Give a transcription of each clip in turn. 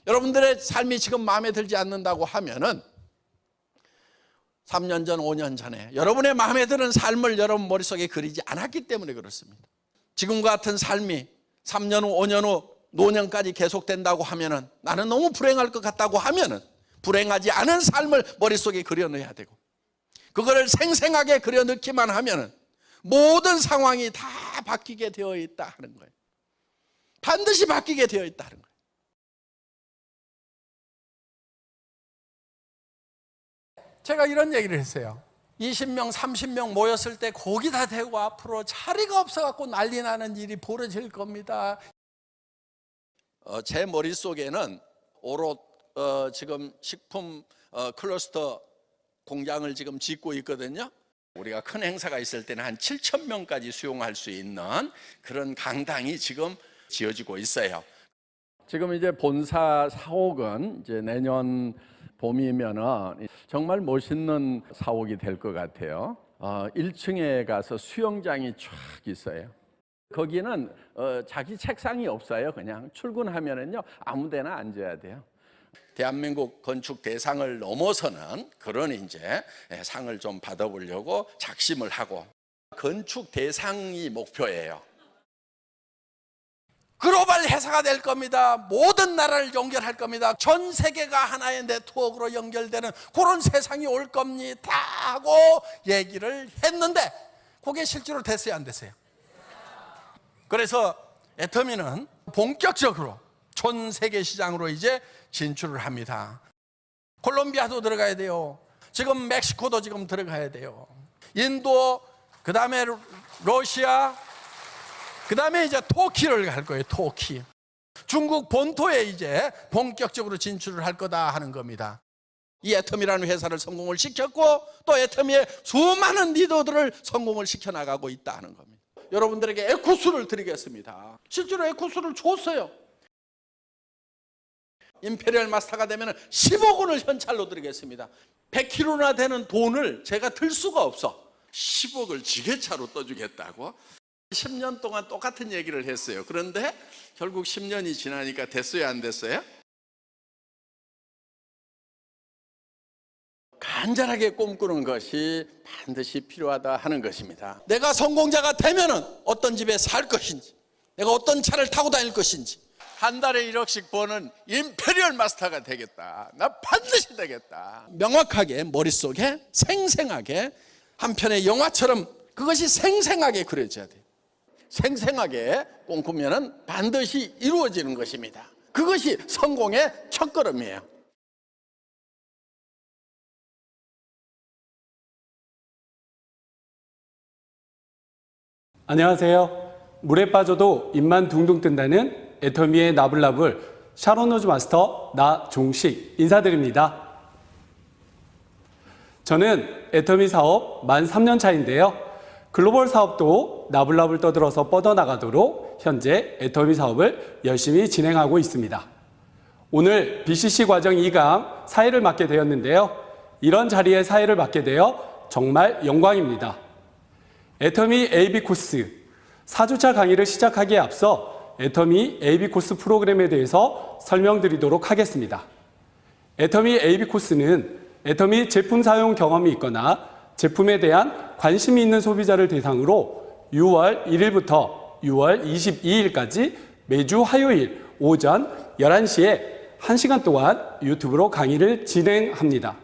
여러분들의 삶이 지금 마음에 들지 않는다고 하면은 3년 전, 5년 전에 여러분의 마음에 드는 삶을 여러분 머릿속에 그리지 않았기 때문에 그렇습니다. 지금과 같은 삶이 3년 후, 5년 후, 노년까지 계속된다고 하면은, 나는 너무 불행할 것 같다고 하면은 불행하지 않은 삶을 머릿속에 그려넣어야 되고, 그거를 생생하게 그려넣기만 하면은 모든 상황이 다 바뀌게 되어 있다 하는 거예요. 반드시 바뀌게 되어 있다 하는 거예요. 제가 이런 얘기를 했어요. 20명, 30명 모였을 때 고기 다 대고 앞으로 자리가 없어갖고 난리 나는 일이 벌어질 겁니다. 제 머릿속에는 오롯 지금 식품 클러스터 공장을 지금 짓고 있거든요. 우리가 큰 행사가 있을 때는 한 7,000명까지 수용할 수 있는 그런 강당이 지금 지어지고 있어요. 지금 이제 본사 사옥은 이제 내년 봄이면은 정말 멋있는 사옥이 될 것 같아요. 1층에 가서 수영장이 쫙 있어요. 거기는 자기 책상이 없어요. 그냥 출근하면은요 아무데나 앉아야 돼요. 대한민국 건축 대상을 넘어서는 그런 이제 상을 좀 받아보려고 작심을 하고, 건축 대상이 목표예요. 글로벌 회사가 될 겁니다. 모든 나라를 연결할 겁니다. 전 세계가 하나의 네트워크로 연결되는 그런 세상이 올 겁니다 하고 얘기를 했는데, 그게 실제로 됐어요, 안 됐어요? 그래서 애터미는 본격적으로 전 세계 시장으로 이제 진출을 합니다. 콜롬비아도 들어가야 돼요. 지금 멕시코도 지금 들어가야 돼요. 인도, 그 다음에 러시아, 그 다음에 이제 터키를 갈 거예요. 터키. 중국 본토에 이제 본격적으로 진출을 할 거다 하는 겁니다. 이 애터미라는 회사를 성공을 시켰고, 또 애터미의 수많은 리더들을 성공을 시켜나가고 있다 하는 겁니다. 여러분들에게 에쿠스를 드리겠습니다. 실제로 에쿠스를 줬어요. 임페리얼 마스터가 되면 10억 원을 현찰로 드리겠습니다. 100kg나 되는 돈을 제가 들 수가 없어. 10억을 지게차로 떠주겠다고 10년 동안 똑같은 얘기를 했어요. 그런데 결국 10년이 지나니까 됐어요, 안 됐어요? 간절하게 꿈꾸는 것이 반드시 필요하다 하는 것입니다. 내가 성공자가 되면은 어떤 집에 살 것인지, 내가 어떤 차를 타고 다닐 것인지, 한 달에 1억씩 버는 임페리얼 마스터가 되겠다. 나 반드시 되겠다. 명확하게 머릿속에 생생하게 한 편의 영화처럼 그것이 생생하게 그려져야 돼요. 생생하게 꿈꾸면 반드시 이루어지는 것입니다. 그것이 성공의 첫걸음이에요. 안녕하세요. 물에 빠져도 입만 둥둥 뜬다는 애터미의 나불나불 샤론 노즈 마스터 나종식 인사드립니다. 저는 애터미 사업 만 3년 차인데요. 글로벌 사업도 나불나불 떠들어서 뻗어나가도록 현재 애터미 사업을 열심히 진행하고 있습니다. 오늘 BCC 과정 2강 사회를 맡게 되었는데요. 이런 자리에 사회를 맡게 되어 정말 영광입니다. 애터미 AB 코스 4주차 강의를 시작하기에 앞서 애터미 AB 코스 프로그램에 대해서 설명드리도록 하겠습니다. 애터미 AB 코스는 애터미 제품 사용 경험이 있거나 제품에 대한 관심이 있는 소비자를 대상으로 6월 1일부터 6월 22일까지 매주 화요일 오전 11시에 1시간 동안 유튜브로 강의를 진행합니다.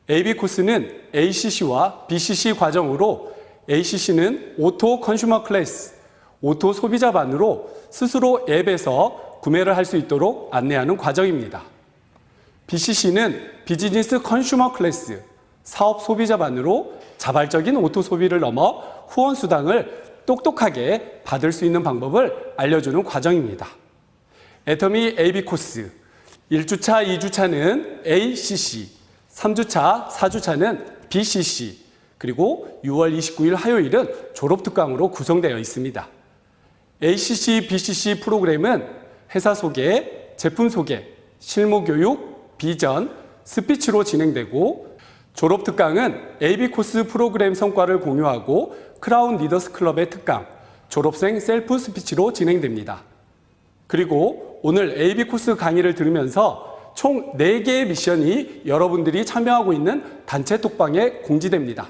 AB 코스는 ACC와 BCC 과정으로, ACC는 오토 컨슈머 클래스, 오토 소비자반으로 스스로 앱에서 구매를 할 수 있도록 안내하는 과정입니다. BCC는 비즈니스 컨슈머 클래스, 사업 소비자반으로 자발적인 오토 소비를 넘어 후원 수당을 똑똑하게 받을 수 있는 방법을 알려주는 과정입니다. 애터미 AB 코스 1주차, 2주차는 ACC, 3주차, 4주차는 BCC, 그리고 6월 29일 화요일은 졸업특강으로 구성되어 있습니다. ACC, BCC 프로그램은 회사 소개, 제품 소개, 실무 교육, 비전, 스피치로 진행되고, 졸업특강은 AB 코스 프로그램 성과를 공유하고 크라운 리더스 클럽의 특강, 졸업생 셀프 스피치로 진행됩니다. 그리고 오늘 AB 코스 강의를 들으면서 총 4개의 미션이 여러분들이 참여하고 있는 단체 톡방에 공지됩니다.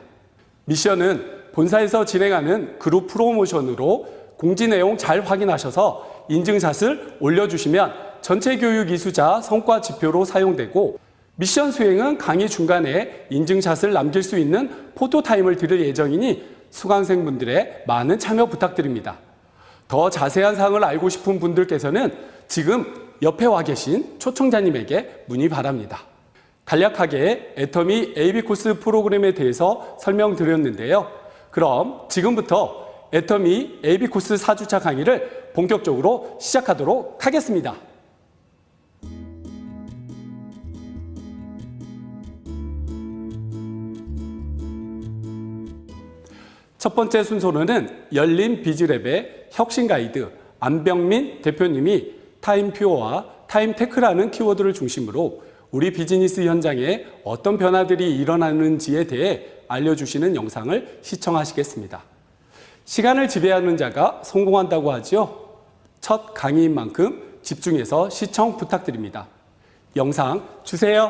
미션은 본사에서 진행하는 그룹 프로모션으로 공지 내용 잘 확인하셔서 인증샷을 올려주시면 전체 교육 이수자 성과 지표로 사용되고, 미션 수행은 강의 중간에 인증샷을 남길 수 있는 포토타임을 드릴 예정이니 수강생분들의 많은 참여 부탁드립니다. 더 자세한 사항을 알고 싶은 분들께서는 지금 옆에 와 계신 초청자님에게 문의 바랍니다. 간략하게 애터미 AB 코스 프로그램에 대해서 설명드렸는데요. 그럼 지금부터 애터미 AB 코스 4주차 강의를 본격적으로 시작하도록 하겠습니다. 첫 번째 순서로는 열린 비즈랩의 혁신 가이드 안병민 대표님이 타임퓨어와 타임테크라는 키워드를 중심으로 우리 비즈니스 현장에 어떤 변화들이 일어나는지에 대해 알려주시는 영상을 시청하시겠습니다. 시간을 지배하는 자가 성공한다고 하죠. 첫 강의인 만큼 집중해서 시청 부탁드립니다. 영상 주세요.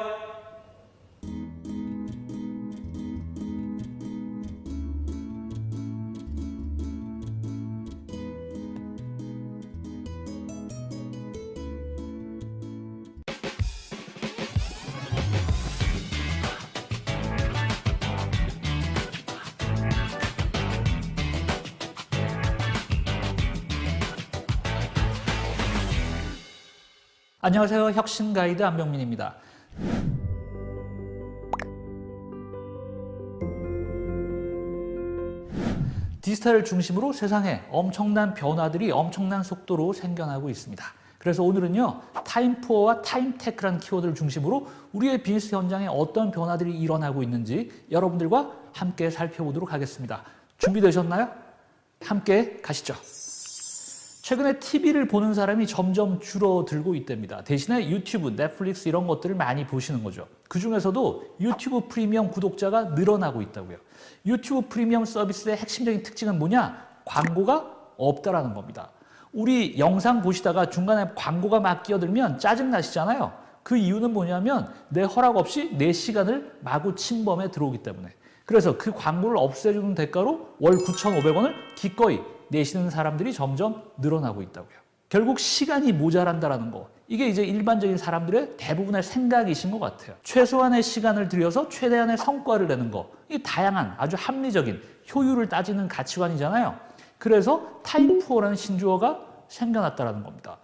안녕하세요. 혁신 가이드 안병민입니다. 디지털을 중심으로 세상에 엄청난 변화들이 엄청난 속도로 생겨나고 있습니다. 그래서 오늘은요, 타임푸어와 타임테크라는 키워드를 중심으로 우리의 비즈니스 현장에 어떤 변화들이 일어나고 있는지 여러분들과 함께 살펴보도록 하겠습니다. 준비되셨나요? 함께 가시죠. 최근에 TV를 보는 사람이 점점 줄어들고 있답니다. 대신에 유튜브, 넷플릭스 이런 것들을 많이 보시는 거죠. 그 중에서도 유튜브 프리미엄 구독자가 늘어나고 있다고요. 유튜브 프리미엄 서비스의 핵심적인 특징은 뭐냐? 광고가 없다라는 겁니다. 우리 영상 보시다가 중간에 광고가 막 끼어들면 짜증나시잖아요. 그 이유는 뭐냐면 내 허락 없이 내 시간을 마구 침범해 들어오기 때문에. 그래서 그 광고를 없애주는 대가로 월 9,500원을 기꺼이 내시는 사람들이 점점 늘어나고 있다고요. 결국 시간이 모자란다라는 거. 이게 이제 일반적인 사람들의 대부분의 생각이신 것 같아요. 최소한의 시간을 들여서 최대한의 성과를 내는 거. 이 다양한 아주 합리적인 효율을 따지는 가치관이잖아요. 그래서 타임푸어라는 신조어가 생겨났다라는 겁니다.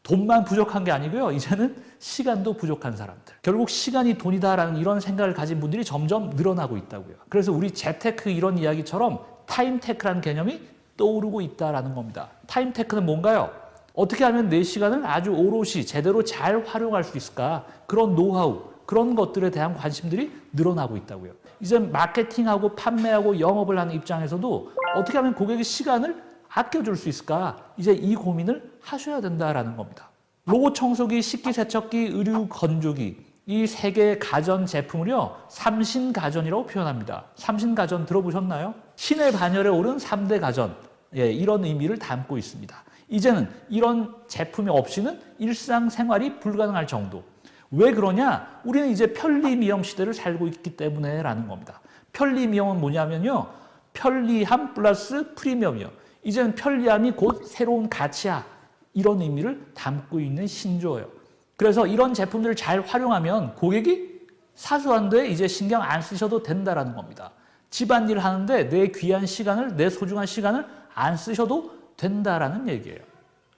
돈만 부족한 게 아니고요. 이제는 시간도 부족한 사람들. 결국 시간이 돈이다라는 이런 생각을 가진 분들이 점점 늘어나고 있다고요. 그래서 우리 재테크 이런 이야기처럼 타임테크라는 개념이 떠오르고 있다라는 겁니다. 타임테크는 뭔가요? 어떻게 하면 내 시간을 아주 오롯이 제대로 잘 활용할 수 있을까? 그런 노하우, 그런 것들에 대한 관심들이 늘어나고 있다고요. 이제 마케팅하고 판매하고 영업을 하는 입장에서도 어떻게 하면 고객의 시간을 아껴줄 수 있을까? 이제 이 고민을 하셔야 된다라는 겁니다. 로봇 청소기, 식기세척기, 의류 건조기 이 세 개의 가전 제품을요, 삼신가전이라고 표현합니다. 삼신가전 들어보셨나요? 신의 반열에 오른 3대 가전, 이런 의미를 담고 있습니다. 이제는 이런 제품이 없이는 일상생활이 불가능할 정도. 왜 그러냐? 우리는 이제 편리미엄 시대를 살고 있기 때문에 라는 겁니다. 편리미엄은 뭐냐면요, 편리함 플러스 프리미엄이요. 이제는 편리함이 곧 새로운 가치야. 이런 의미를 담고 있는 신조어예요. 그래서 이런 제품들을 잘 활용하면 고객이 사소한데 이제 신경 안 쓰셔도 된다라는 겁니다. 집안일 하는데 내 귀한 시간을, 내 소중한 시간을 안 쓰셔도 된다라는 얘기예요.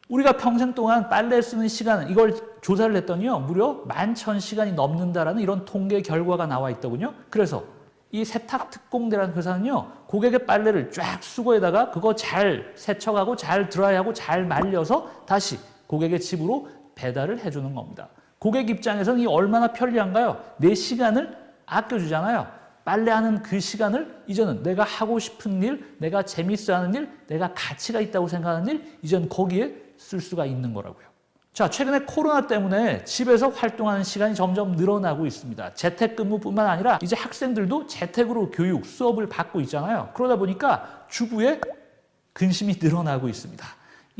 우리가 평생 동안 빨래 쓰는 시간, 이걸 조사를 했더니요, 무려 11,000시간이 넘는다라는 이런 통계 결과가 나와 있더군요. 그래서 이 세탁특공대라는 회사는요, 고객의 빨래를 쫙 수거에다가 그거 잘 세척하고 잘 드라이하고 잘 말려서 다시 고객의 집으로 배달을 해주는 겁니다. 고객 입장에서는 이 얼마나 편리한가요? 내 시간을 아껴주잖아요. 빨래하는 그 시간을 이제는 내가 하고 싶은 일, 내가 재밌어하는 일, 내가 가치가 있다고 생각하는 일, 이제는 거기에 쓸 수가 있는 거라고요. 자, 최근에 코로나 때문에 집에서 활동하는 시간이 점점 늘어나고 있습니다. 재택근무뿐만 아니라 이제 학생들도 재택으로 교육, 수업을 받고 있잖아요. 그러다 보니까 주부의 근심이 늘어나고 있습니다.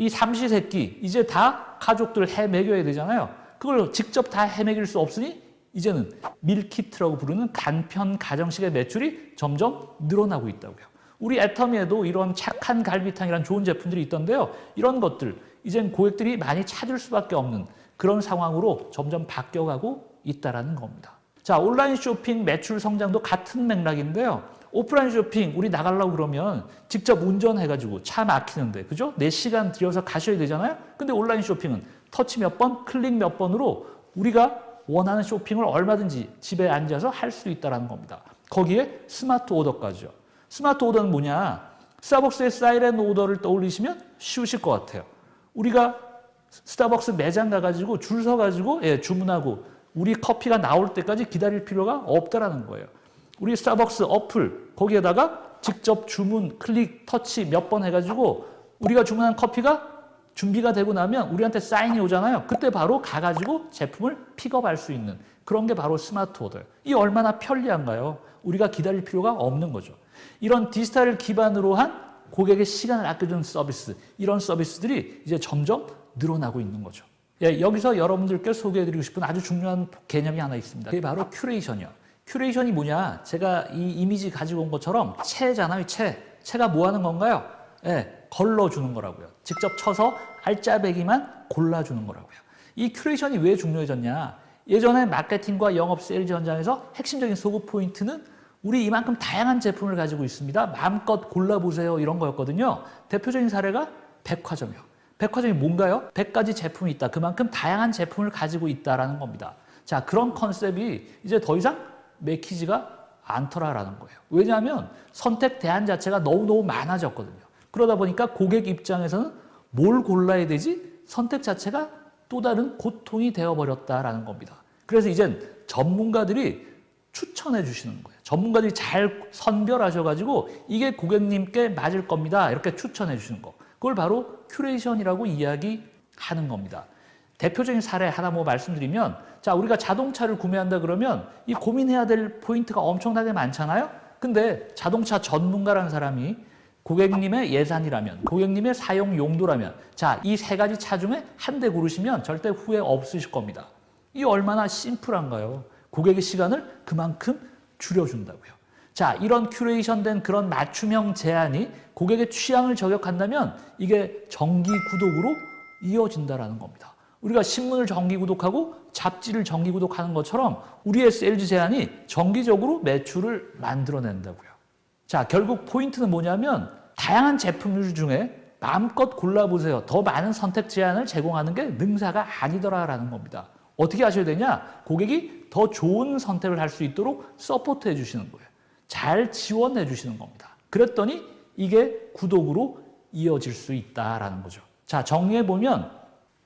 이 삼시세끼 이제 다 가족들 해 먹여야 되잖아요. 그걸 직접 다 해 먹일 수 없으니 이제는 밀키트라고 부르는 간편 가정식의 매출이 점점 늘어나고 있다고요. 우리 애터미에도 이런 착한 갈비탕이란 좋은 제품들이 있던데요. 이런 것들 이젠 고객들이 많이 찾을 수밖에 없는 그런 상황으로 점점 바뀌어가고 있다는 겁니다. 자, 온라인 쇼핑 매출 성장도 같은 맥락인데요. 오프라인 쇼핑 우리 나가려고 그러면 직접 운전해가지고 차 막히는데, 그죠? 4시간 들여서 가셔야 되잖아요. 근데 온라인 쇼핑은 터치 몇 번, 클릭 몇 번으로 우리가 원하는 쇼핑을 얼마든지 집에 앉아서 할 수 있다는 겁니다. 거기에 스마트 오더까지요. 스마트 오더는 뭐냐? 스타벅스의 사이렌 오더를 떠올리시면 쉬우실 것 같아요. 우리가 스타벅스 매장 가가지고 줄 서가지고 주문하고 우리 커피가 나올 때까지 기다릴 필요가 없다라는 거예요. 우리 스타벅스 어플 거기에다가 직접 주문, 클릭, 터치 몇 번 해가지고 우리가 주문한 커피가 준비가 되고 나면 우리한테 사인이 오잖아요. 그때 바로 가가지고 제품을 픽업할 수 있는 그런 게 바로 스마트 오더예요. 이 얼마나 편리한가요? 우리가 기다릴 필요가 없는 거죠. 이런 디지털을 기반으로 한 고객의 시간을 아껴주는 서비스, 이런 서비스들이 이제 점점 늘어나고 있는 거죠. 예, 여기서 여러분들께 소개해드리고 싶은 아주 중요한 개념이 하나 있습니다. 그게 바로 큐레이션이요. 큐레이션이 뭐냐? 제가 이 이미지 가지고 온 것처럼 채잖아요, 채. 채가 뭐 하는 건가요? 예, 걸러주는 거라고요. 직접 쳐서 알짜배기만 골라주는 거라고요. 이 큐레이션이 왜 중요해졌냐? 예전에 마케팅과 영업 세일즈 현장에서 핵심적인 소구 포인트는 우리 이만큼 다양한 제품을 가지고 있습니다. 마음껏 골라보세요. 이런 거였거든요. 대표적인 사례가 백화점이요. 백화점이 뭔가요? 100가지 제품이 있다. 그만큼 다양한 제품을 가지고 있다라는 겁니다. 자, 그런 컨셉이 이제 더 이상 맥히지가 않더라라는 거예요. 왜냐하면 선택 대안 자체가 너무너무 많아졌거든요. 그러다 보니까 고객 입장에서는 뭘 골라야 되지? 선택 자체가 또 다른 고통이 되어버렸다라는 겁니다. 그래서 이젠 전문가들이 추천해 주시는 거예요. 전문가들이 잘 선별하셔가지고 이게 고객님께 맞을 겁니다. 이렇게 추천해 주시는 거. 그걸 바로 큐레이션이라고 이야기하는 겁니다. 대표적인 사례 하나 말씀드리면, 자, 우리가 자동차를 구매한다 그러면 이 고민해야 될 포인트가 엄청나게 많잖아요. 근데 자동차 전문가라는 사람이 고객님의 예산이라면, 고객님의 사용 용도라면, 자, 이 3가지 차 중에 한 대 고르시면 절대 후회 없으실 겁니다. 이 얼마나 심플한가요? 고객의 시간을 그만큼 줄여준다고요. 자, 이런 큐레이션된 그런 맞춤형 제안이 고객의 취향을 저격한다면 이게 정기 구독으로 이어진다라는 겁니다. 우리가 신문을 정기 구독하고 잡지를 정기 구독하는 것처럼 우리의 세일즈 제안이 정기적으로 매출을 만들어낸다고요. 자, 결국 포인트는 뭐냐면 다양한 제품들 중에 마음껏 골라보세요. 더 많은 선택 제안을 제공하는 게 능사가 아니더라라는 겁니다. 어떻게 하셔야 되냐? 고객이 더 좋은 선택을 할 수 있도록 서포트해 주시는 거예요. 잘 지원해 주시는 겁니다. 그랬더니 이게 구독으로 이어질 수 있다라는 거죠. 자, 정리해보면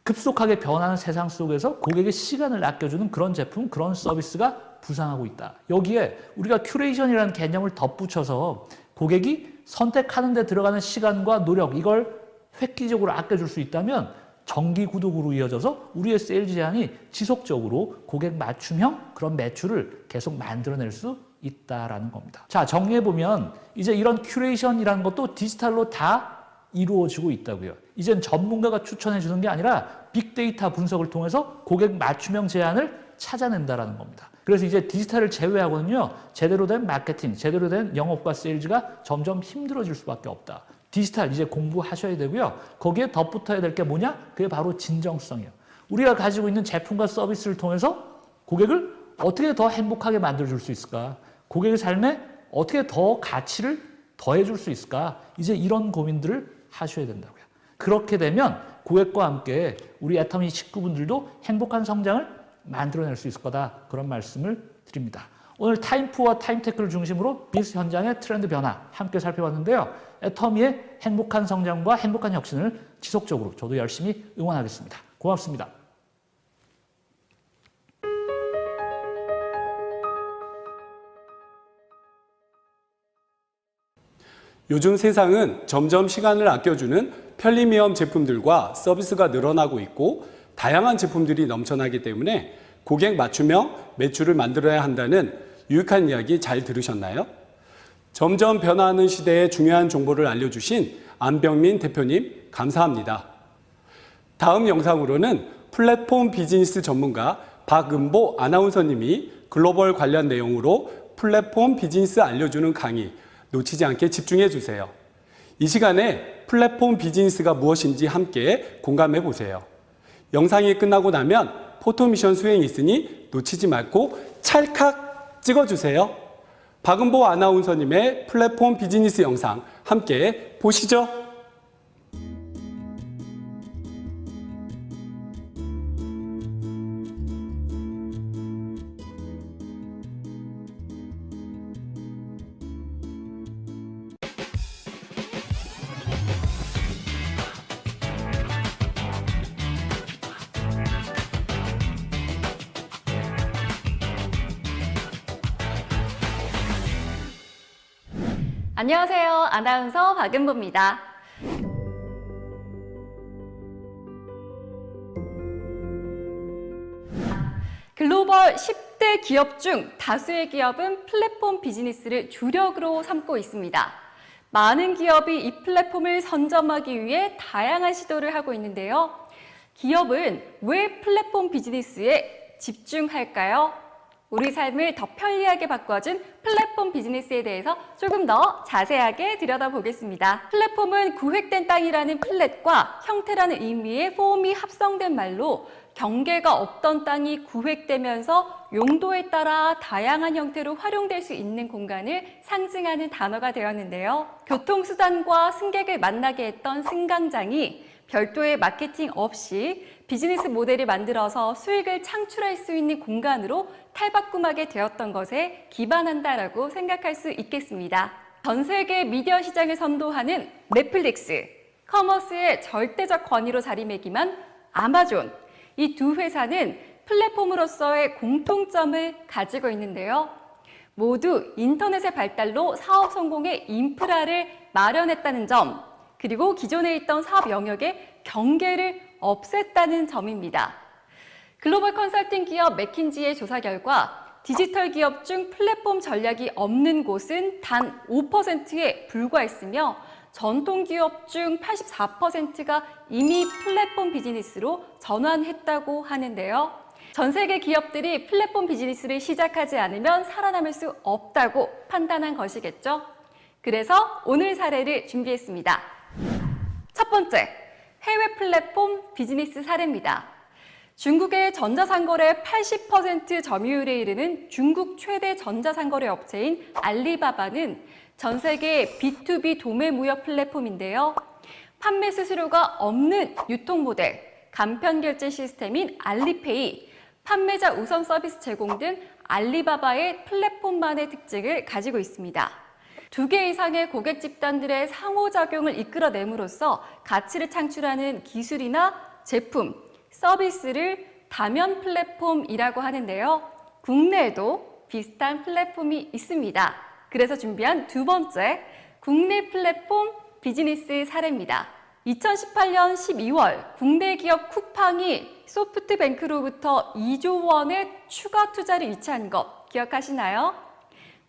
급속하게 변하는 세상 속에서 고객의 시간을 아껴주는 그런 제품, 그런 서비스가 부상하고 있다. 여기에 우리가 큐레이션이라는 개념을 덧붙여서 고객이 선택하는 데 들어가는 시간과 노력, 이걸 획기적으로 아껴줄 수 있다면 정기 구독으로 이어져서 우리의 세일즈 제안이 지속적으로 고객 맞춤형 그런 매출을 계속 만들어낼 수 있다라는 겁니다. 자, 정리해보면 이제 이런 큐레이션이라는 것도 디지털로 다 이루어지고 있다고요. 이젠 전문가가 추천해 주는 게 아니라 빅데이터 분석을 통해서 고객 맞춤형 제안을 찾아낸다라는 겁니다. 그래서 이제 디지털을 제외하고는요, 제대로 된 마케팅, 제대로 된 영업과 세일즈가 점점 힘들어질 수밖에 없다. 디지털 이제 공부하셔야 되고요. 거기에 덧붙어야 될 게 뭐냐? 그게 바로 진정성이에요. 우리가 가지고 있는 제품과 서비스를 통해서 고객을 어떻게 더 행복하게 만들어줄 수 있을까? 고객의 삶에 어떻게 더 가치를 더해줄 수 있을까? 이제 이런 고민들을 하셔야 된다고요. 그렇게 되면 고객과 함께 우리 애터미 식구분들도 행복한 성장을 만들어낼 수 있을 거다. 그런 말씀을 드립니다. 오늘 타임푸어와 타임테크를 중심으로 비즈니스 현장의 트렌드 변화 함께 살펴봤는데요. 애터미의 행복한 성장과 행복한 혁신을 지속적으로 저도 열심히 응원하겠습니다. 고맙습니다. 요즘 세상은 점점 시간을 아껴주는 편리미엄 제품들과 서비스가 늘어나고 있고 다양한 제품들이 넘쳐나기 때문에 고객 맞춤형 매출을 만들어야 한다는 유익한 이야기 잘 들으셨나요? 점점 변화하는 시대에 중요한 정보를 알려주신 안병민 대표님 감사합니다. 다음 영상으로는 플랫폼 비즈니스 전문가 박은보 아나운서님이 글로벌 관련 내용으로 플랫폼 비즈니스 알려주는 강의 놓치지 않게 집중해 주세요. 이 시간에 플랫폼 비즈니스가 무엇인지 함께 공감해 보세요. 영상이 끝나고 나면 포토미션 수행이 있으니 놓치지 말고 찰칵 찍어주세요. 박은보 아나운서님의 플랫폼 비즈니스 영상 함께 보시죠. 안녕하세요. 아나운서 박은보입니다. 글로벌 10대 기업 중 다수의 기업은 플랫폼 비즈니스를 주력으로 삼고 있습니다. 많은 기업이 이 플랫폼을 선점하기 위해 다양한 시도를 하고 있는데요. 기업은 왜 플랫폼 비즈니스에 집중할까요? 우리 삶을 더 편리하게 바꿔준 플랫폼 비즈니스에 대해서 조금 더 자세하게 들여다보겠습니다. 플랫폼은 구획된 땅이라는 플랫과 형태라는 의미의 폼이 합성된 말로 경계가 없던 땅이 구획되면서 용도에 따라 다양한 형태로 활용될 수 있는 공간을 상징하는 단어가 되었는데요. 교통수단과 승객을 만나게 했던 승강장이 별도의 마케팅 없이 비즈니스 모델을 만들어서 수익을 창출할 수 있는 공간으로 탈바꿈하게 되었던 것에 기반한다라고 생각할 수 있겠습니다. 전 세계 미디어 시장을 선도하는 넷플릭스, 커머스의 절대적 권위로 자리매김한 아마존, 이 두 회사는 플랫폼으로서의 공통점을 가지고 있는데요. 모두 인터넷의 발달로 사업 성공의 인프라를 마련했다는 점, 그리고 기존에 있던 사업 영역의 경계를 없앴다는 점입니다. 글로벌 컨설팅 기업 맥킨지의 조사 결과 디지털 기업 중 플랫폼 전략이 없는 곳은 단 5%에 불과했으며 전통 기업 중 84%가 이미 플랫폼 비즈니스로 전환했다고 하는데요. 전 세계 기업들이 플랫폼 비즈니스를 시작하지 않으면 살아남을 수 없다고 판단한 것이겠죠. 그래서 오늘 사례를 준비했습니다. 첫 번째, 해외 플랫폼 비즈니스 사례입니다. 중국의 전자상거래 80% 점유율에 이르는 중국 최대 전자상거래 업체인 알리바바는 전 세계 B2B 도매 무역 플랫폼인데요. 판매 수수료가 없는 유통 모델, 간편 결제 시스템인 알리페이, 판매자 우선 서비스 제공 등 알리바바의 플랫폼만의 특징을 가지고 있습니다. 2개 이상의 고객 집단들의 상호작용을 이끌어냄으로써 가치를 창출하는 기술이나 제품, 서비스를 다면 플랫폼이라고 하는데요. 국내에도 비슷한 플랫폼이 있습니다. 그래서 준비한 두 번째, 국내 플랫폼 비즈니스 사례입니다. 2018년 12월 국내 기업 쿠팡이 소프트뱅크로부터 2조 원의 추가 투자를 유치한 것 기억하시나요?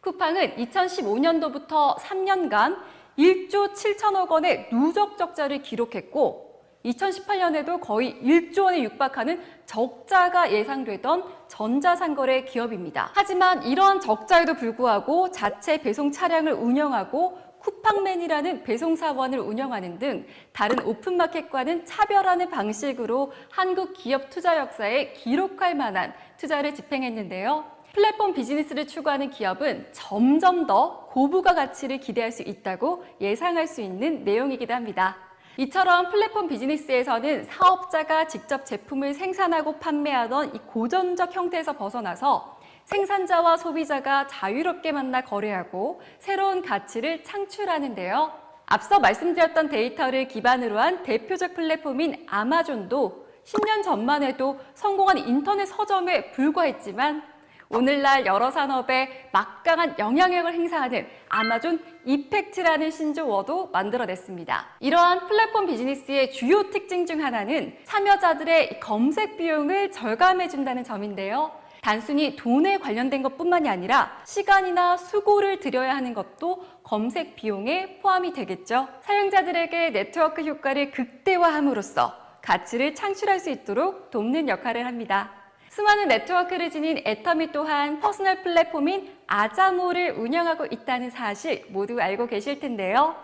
쿠팡은 2015년도부터 3년간 1조 7천억 원의 누적 적자를 기록했고 2018년에도 거의 1조 원에 육박하는 적자가 예상되던 전자상거래 기업입니다. 하지만 이런 적자에도 불구하고 자체 배송 차량을 운영하고 쿠팡맨이라는 배송사원을 운영하는 등 다른 오픈마켓과는 차별하는 방식으로 한국 기업 투자 역사에 기록할 만한 투자를 집행했는데요. 플랫폼 비즈니스를 추구하는 기업은 점점 더 고부가 가치를 기대할 수 있다고 예상할 수 있는 내용이기도 합니다. 이처럼 플랫폼 비즈니스에서는 사업자가 직접 제품을 생산하고 판매하던 이 고전적 형태에서 벗어나서 생산자와 소비자가 자유롭게 만나 거래하고 새로운 가치를 창출하는데요. 앞서 말씀드렸던 데이터를 기반으로 한 대표적 플랫폼인 아마존도 10년 전만 해도 성공한 인터넷 서점에 불과했지만 오늘날 여러 산업에 막강한 영향력을 행사하는 아마존 이펙트라는 신조어도 만들어냈습니다. 이러한 플랫폼 비즈니스의 주요 특징 중 하나는 참여자들의 검색 비용을 절감해준다는 점인데요. 단순히 돈에 관련된 것뿐만이 아니라 시간이나 수고를 들여야 하는 것도 검색 비용에 포함이 되겠죠. 사용자들에게 네트워크 효과를 극대화함으로써 가치를 창출할 수 있도록 돕는 역할을 합니다. 수많은 네트워크를 지닌 애터미 또한 퍼스널 플랫폼인 아자모를 운영하고 있다는 사실 모두 알고 계실 텐데요.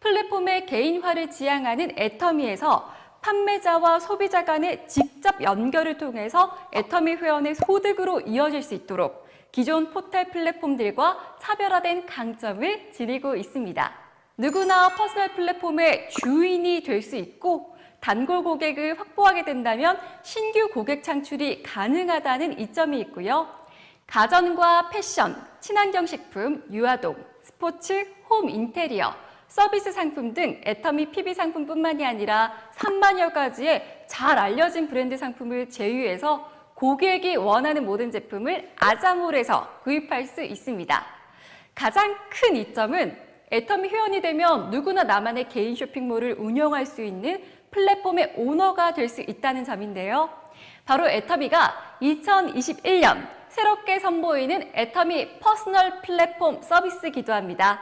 플랫폼의 개인화를 지향하는 애터미에서 판매자와 소비자 간의 직접 연결을 통해서 애터미 회원의 소득으로 이어질 수 있도록 기존 포털 플랫폼들과 차별화된 강점을 지니고 있습니다. 누구나 퍼스널 플랫폼의 주인이 될 수 있고 단골 고객을 확보하게 된다면 신규 고객 창출이 가능하다는 이점이 있고요. 가전과 패션, 친환경 식품, 유아동, 스포츠, 홈 인테리어, 서비스 상품 등 애터미 PB 상품뿐만이 아니라 3만여 가지의 잘 알려진 브랜드 상품을 제휴해서 고객이 원하는 모든 제품을 아자몰에서 구입할 수 있습니다. 가장 큰 이점은 애터미 회원이 되면 누구나 나만의 개인 쇼핑몰을 운영할 수 있는 플랫폼의 오너가 될 수 있다는 점인데요. 바로 애터미가 2021년 새롭게 선보이는 애터미 퍼스널 플랫폼 서비스이기도 합니다.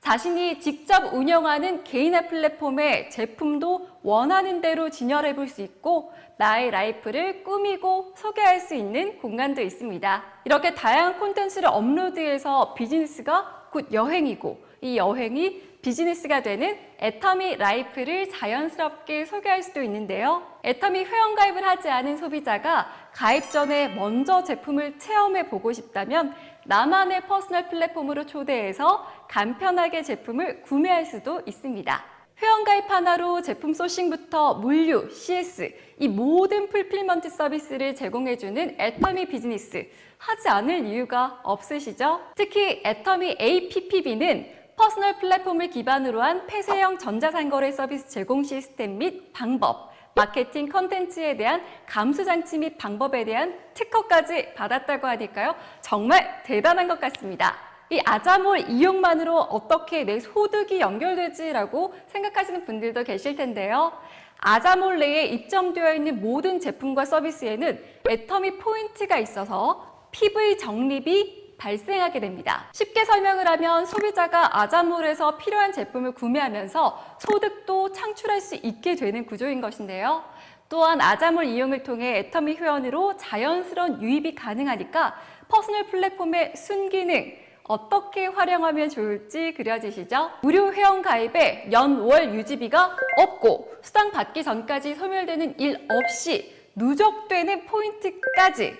자신이 직접 운영하는 개인화 플랫폼의 제품도 원하는 대로 진열해 볼 수 있고 나의 라이프를 꾸미고 소개할 수 있는 공간도 있습니다. 이렇게 다양한 콘텐츠를 업로드해서 비즈니스가 곧 여행이고 이 여행이 비즈니스가 되는 애터미 라이프를 자연스럽게 소개할 수도 있는데요. 애터미 회원가입을 하지 않은 소비자가 가입 전에 먼저 제품을 체험해 보고 싶다면 나만의 퍼스널 플랫폼으로 초대해서 간편하게 제품을 구매할 수도 있습니다. 회원가입 하나로 제품 소싱부터 물류, CS, 이 모든 풀필먼트 서비스를 제공해주는 애터미 비즈니스, 하지 않을 이유가 없으시죠? 특히 애터미 APPB는 퍼스널 플랫폼을 기반으로 한 폐쇄형 전자상거래 서비스 제공 시스템 및 방법, 마케팅 컨텐츠에 대한 감수장치 및 방법에 대한 특허까지 받았다고 하니까요. 정말 대단한 것 같습니다. 이 아자몰 이용만으로 어떻게 내 소득이 연결되지라고 생각하시는 분들도 계실 텐데요. 아자몰 내에 입점되어 있는 모든 제품과 서비스에는 애터미 포인트가 있어서 PV 적립이 발생하게 됩니다. 쉽게 설명을 하면 소비자가 아자몰에서 필요한 제품을 구매하면서 소득도 창출할 수 있게 되는 구조인 것인데요. 또한 아자몰 이용을 통해 애터미 회원으로 자연스러운 유입이 가능하니까 퍼스널 플랫폼의 순기능 어떻게 활용하면 좋을지 그려지시죠? 무료 회원 가입에 연/월 유지비가 없고 수당 받기 전까지 소멸되는 일 없이 누적되는 포인트까지.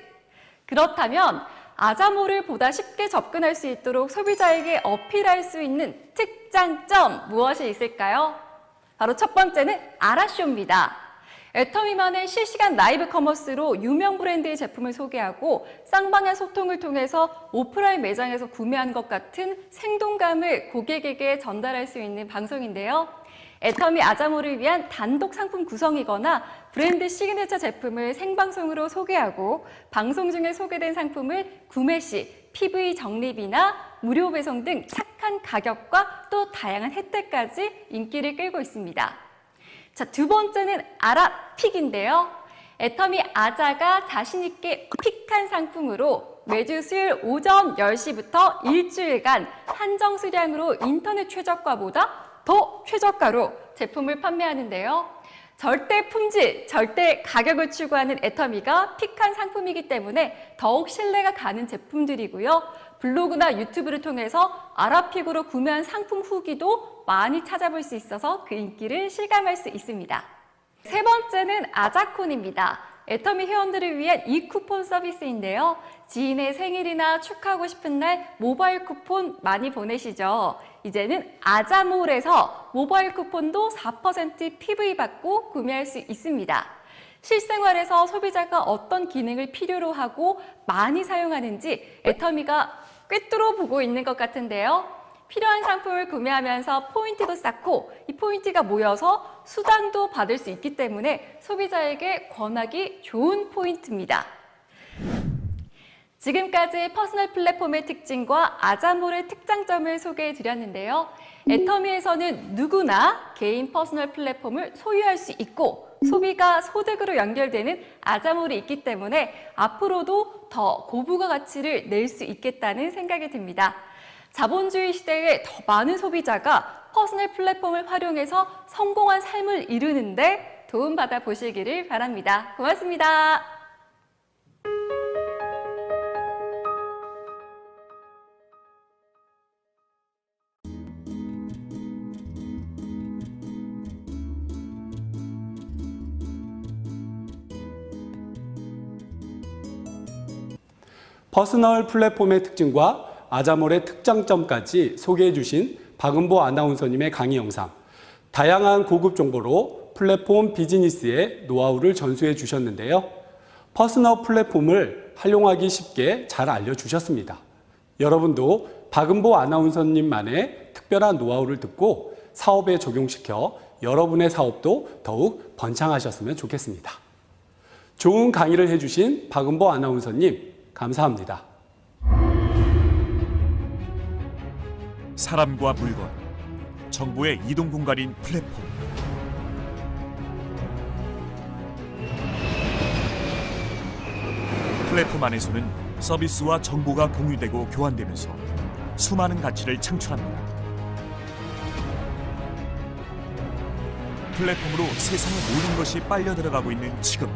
그렇다면 아자몰을 보다 쉽게 접근할 수 있도록 소비자에게 어필할 수 있는 특장점 무엇이 있을까요? 바로 첫 번째는 아라쇼입니다. 애터미만의 실시간 라이브 커머스로 유명 브랜드의 제품을 소개하고 쌍방향 소통을 통해서 오프라인 매장에서 구매한 것 같은 생동감을 고객에게 전달할 수 있는 방송인데요. 애터미 아자몰을 위한 단독 상품 구성이거나 브랜드 시그니처 제품을 생방송으로 소개하고 방송 중에 소개된 상품을 구매 시 PV 적립이나 무료 배송 등 착한 가격과 또 다양한 혜택까지 인기를 끌고 있습니다. 자, 두 번째는 아라픽인데요. 애터미 아자가 자신있게 픽한 상품으로 매주 수요일 오전 10시부터 일주일간 한정 수량으로 인터넷 최저가보다 더 최저가로 제품을 판매하는데요. 절대 품질, 절대 가격을 추구하는 애터미가 픽한 상품이기 때문에 더욱 신뢰가 가는 제품들이고요. 블로그나 유튜브를 통해서 아라픽으로 구매한 상품 후기도 많이 찾아볼 수 있어서 그 인기를 실감할 수 있습니다. 세 번째는 아자콘입니다. 애터미 회원들을 위한 e-쿠폰 서비스인데요. 지인의 생일이나 축하하고 싶은 날 모바일 쿠폰 많이 보내시죠? 이제는 아자몰에서 모바일 쿠폰도 4% PV 받고 구매할 수 있습니다. 실생활에서 소비자가 어떤 기능을 필요로 하고 많이 사용하는지 애터미가 꿰뚫어 보고 있는 것 같은데요. 필요한 상품을 구매하면서 포인트도 쌓고 이 포인트가 모여서 수당도 받을 수 있기 때문에 소비자에게 권하기 좋은 포인트입니다. 지금까지 퍼스널 플랫폼의 특징과 아자몰의 특장점을 소개해 드렸는데요. 애터미에서는 누구나 개인 퍼스널 플랫폼을 소유할 수 있고 소비가 소득으로 연결되는 아자몰이 있기 때문에 앞으로도 더 고부가 가치를 낼 수 있겠다는 생각이 듭니다. 자본주의 시대에 더 많은 소비자가 퍼스널 플랫폼을 활용해서 성공한 삶을 이루는데 도움받아 보시기를 바랍니다. 고맙습니다. 퍼스널 플랫폼의 특징과 아자몰의 특장점까지 소개해 주신 박은보 아나운서님의 강의 영상, 다양한 고급 정보로 플랫폼 비즈니스의 노하우를 전수해 주셨는데요. 퍼스널 플랫폼을 활용하기 쉽게 잘 알려주셨습니다. 여러분도 박은보 아나운서님만의 특별한 노하우를 듣고 사업에 적용시켜 여러분의 사업도 더욱 번창하셨으면 좋겠습니다. 좋은 강의를 해주신 박은보 아나운서님, 감사합니다. 사람과 물건, 정보의 이동 공간인 플랫폼. 플랫폼 안에서는 서비스와 정보가 공유되고 교환되면서 수많은 가치를 창출합니다. 플랫폼으로 세상의 모든 것이 빨려 들어가고 있는 지금,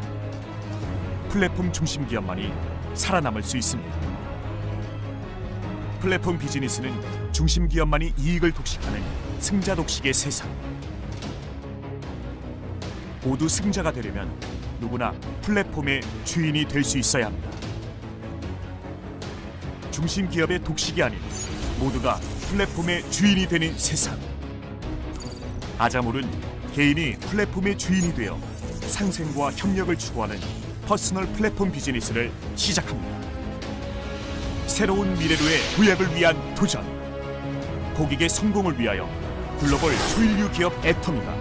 플랫폼 중심 기업만이 살아남을 수 있습니다. 플랫폼 비즈니스는 중심 기업만이 이익을 독식하는 승자 독식의 세상. 모두 승자가 되려면 누구나 플랫폼의 주인이 될 수 있어야 합니다. 중심 기업의 독식이 아닌 모두가 플랫폼의 주인이 되는 세상. 아자몰은 개인이 플랫폼의 주인이 되어 상생과 협력을 추구하는 퍼스널 플랫폼 비즈니스를 시작합니다. 새로운 미래로의 도약을 위한 도전. 고객의 성공을 위하여 글로벌 초일류 기업 애터미가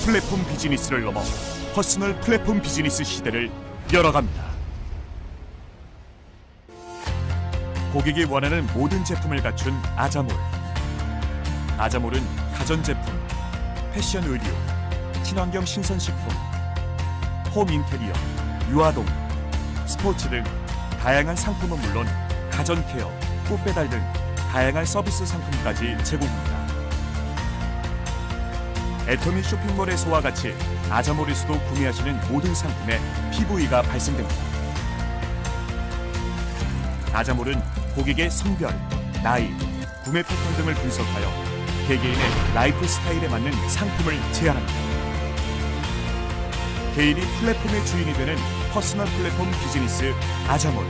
플랫폼 비즈니스를 넘어 퍼스널 플랫폼 비즈니스 시대를 열어갑니다. 고객이 원하는 모든 제품을 갖춘 아자몰. 아자몰은 가전제품, 패션 의류, 친환경 신선식품, 홈 인테리어, 유아동, 스포츠 등 다양한 상품은 물론 가전 케어, 꽃배달 등 다양한 서비스 상품까지 제공합니다. 애터미 쇼핑몰에서와 같이 아자몰에서도 구매하시는 모든 상품에 PV가 발생됩니다. 아자몰은 고객의 성별, 나이, 구매 패턴 등을 분석하여 개개인의 라이프 스타일에 맞는 상품을 제안합니다. 개인이 플랫폼의 주인이 되는 퍼스널 플랫폼 비즈니스 아자몰.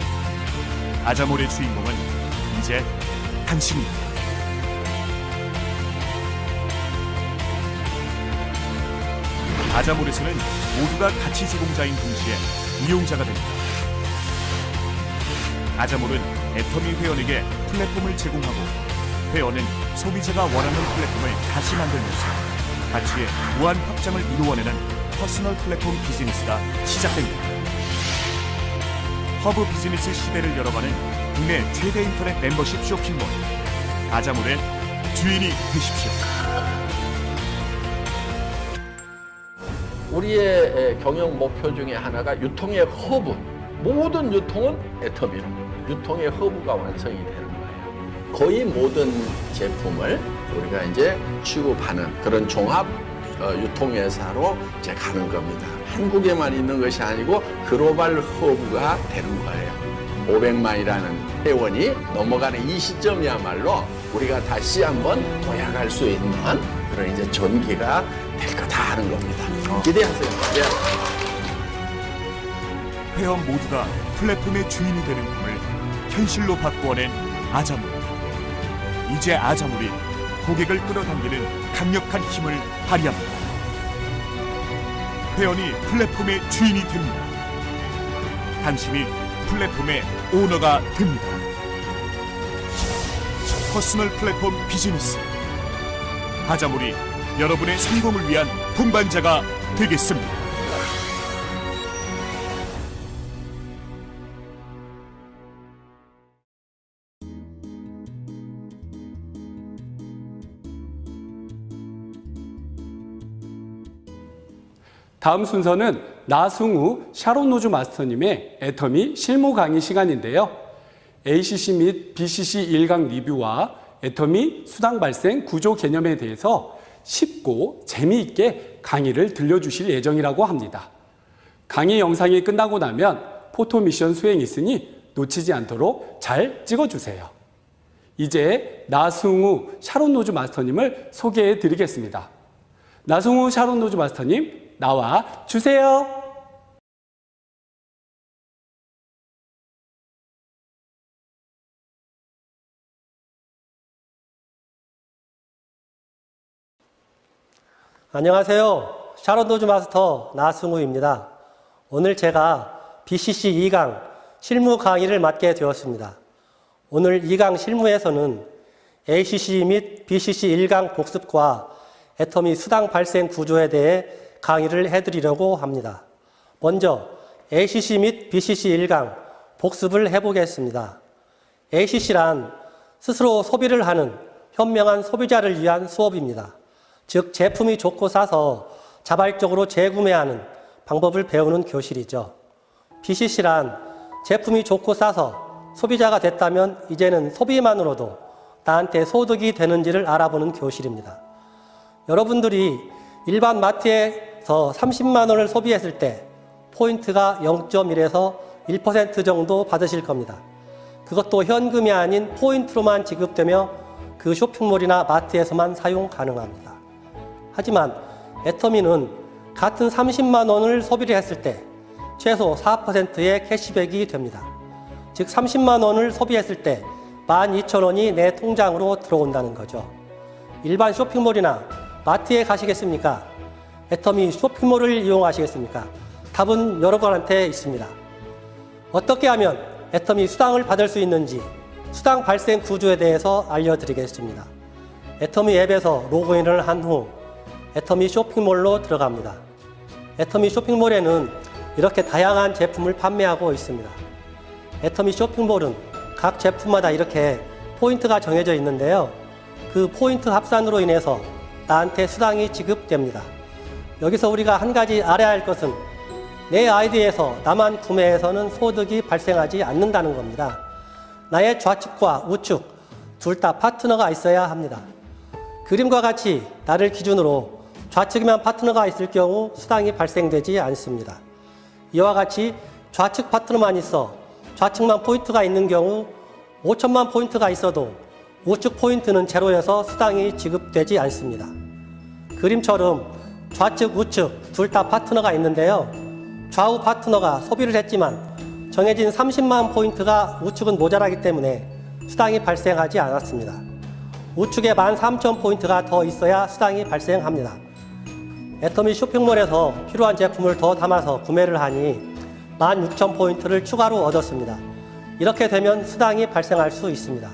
아자몰의 주인공은 이제 당신입니다. 아자몰에서는 모두가 가치 제공자인 동시에 이용자가 됩니다. 아자몰은 애터미 회원에게 플랫폼을 제공하고 회원은 소비자가 원하는 플랫폼을 다시 만들면서 가치의 무한 확장을 이루어내는 퍼스널 플랫폼 비즈니스가 시작됩니다. 허브 비즈니스 시대를 열어가는 국내 최대 인터넷 멤버십 쇼핑몰 아자몰의 주인이 되십시오. 우리의 경영 목표 중에 하나가 유통의 허브. 모든 유통은 애터미로 유통의 허브가 완성이 되는 거예요. 거의 모든 제품을 우리가 이제 취급하는 그런 종합 유통회사로 이제 가는 겁니다. 한국에만 있는 것이 아니고 글로벌 허브가 되는 거예요. 500만이라는 회원이 넘어가는 이 시점이야말로 우리가 다시 한번 도약할 수 있는 그런 이제 전기가 될 거다 하는 겁니다. 기대하세요. 네. 회원 모두가 플랫폼의 주인이 되는 꿈을 현실로 바꾸어낸 아자몰. 이제 아자몰이 고객을 끌어당기는 강력한 힘을 발휘합니다. 회원이 플랫폼의 주인이 됩니다. 당신이 플랫폼의 오너가 됩니다. 퍼스널 플랫폼 비즈니스 아자몰이 여러분의 성공을 위한 동반자가 되겠습니다. 다음 순서는 나승우 샤론노즈 마스터님의 애터미 실무 강의 시간인데요. ACC 및 BCC 1강 리뷰와 애터미 수당 발생 구조 개념에 대해서 쉽고 재미있게 강의를 들려주실 예정이라고 합니다. 강의 영상이 끝나고 나면 포토 미션 수행이 있으니 놓치지 않도록 잘 찍어주세요. 이제 나승우 샤론 노즈 마스터님을 소개해 드리겠습니다. 나승우 샤론 노즈 마스터님, 나와 주세요. 안녕하세요. 샤론 노즈 마스터 나승우입니다. 오늘 제가 BCC 2강 실무 강의를 맡게 되었습니다. 오늘 2강 실무에서는 ACC 및 BCC 1강 복습과 애터미 수당 발생 구조에 대해 강의를 해드리려고 합니다. 먼저 ACC 및 BCC 1강 복습을 해보겠습니다. ACC란 스스로 소비를 하는 현명한 소비자를 위한 수업입니다. 즉 제품이 좋고 싸서 자발적으로 재구매하는 방법을 배우는 교실이죠. BCC란 제품이 좋고 싸서 소비자가 됐다면 이제는 소비만으로도 나한테 소득이 되는지를 알아보는 교실입니다. 여러분들이 일반 마트에서 30만 원을 소비했을 때 포인트가 0.1에서 1% 정도 받으실 겁니다. 그것도 현금이 아닌 포인트로만 지급되며 그 쇼핑몰이나 마트에서만 사용 가능합니다. 하지만 애터미는 같은 30만 원을 소비를 했을 때 최소 4%의 캐시백이 됩니다. 즉 30만 원을 소비했을 때 12,000원이 내 통장으로 들어온다는 거죠. 일반 쇼핑몰이나 마트에 가시겠습니까? 애터미 쇼핑몰을 이용하시겠습니까? 답은 여러분한테 있습니다. 어떻게 하면 애터미 수당을 받을 수 있는지 수당 발생 구조에 대해서 알려드리겠습니다. 애터미 앱에서 로그인을 한 후 애터미 쇼핑몰로 들어갑니다. 애터미 쇼핑몰에는 이렇게 다양한 제품을 판매하고 있습니다. 애터미 쇼핑몰은 각 제품마다 이렇게 포인트가 정해져 있는데요. 그 포인트 합산으로 인해서 나한테 수당이 지급됩니다. 여기서 우리가 한 가지 알아야 할 것은 내 아이디에서 나만 구매해서는 소득이 발생하지 않는다는 겁니다. 나의 좌측과 우측 둘 다 파트너가 있어야 합니다. 그림과 같이 나를 기준으로 좌측에만 파트너가 있을 경우 수당이 발생되지 않습니다. 이와 같이 좌측 파트너만 있어 좌측만 포인트가 있는 경우 5천만 포인트가 있어도 우측 포인트는 제로여서 수당이 지급되지 않습니다. 그림처럼 좌측, 우측 둘 다 파트너가 있는데요. 좌우 파트너가 소비를 했지만 정해진 30만 포인트가 우측은 모자라기 때문에 수당이 발생하지 않았습니다. 우측에 13,000포인트가 더 있어야 수당이 발생합니다. 애터미 쇼핑몰에서 필요한 제품을 더 담아서 구매를 하니 16,000포인트를 추가로 얻었습니다. 이렇게 되면 수당이 발생할 수 있습니다.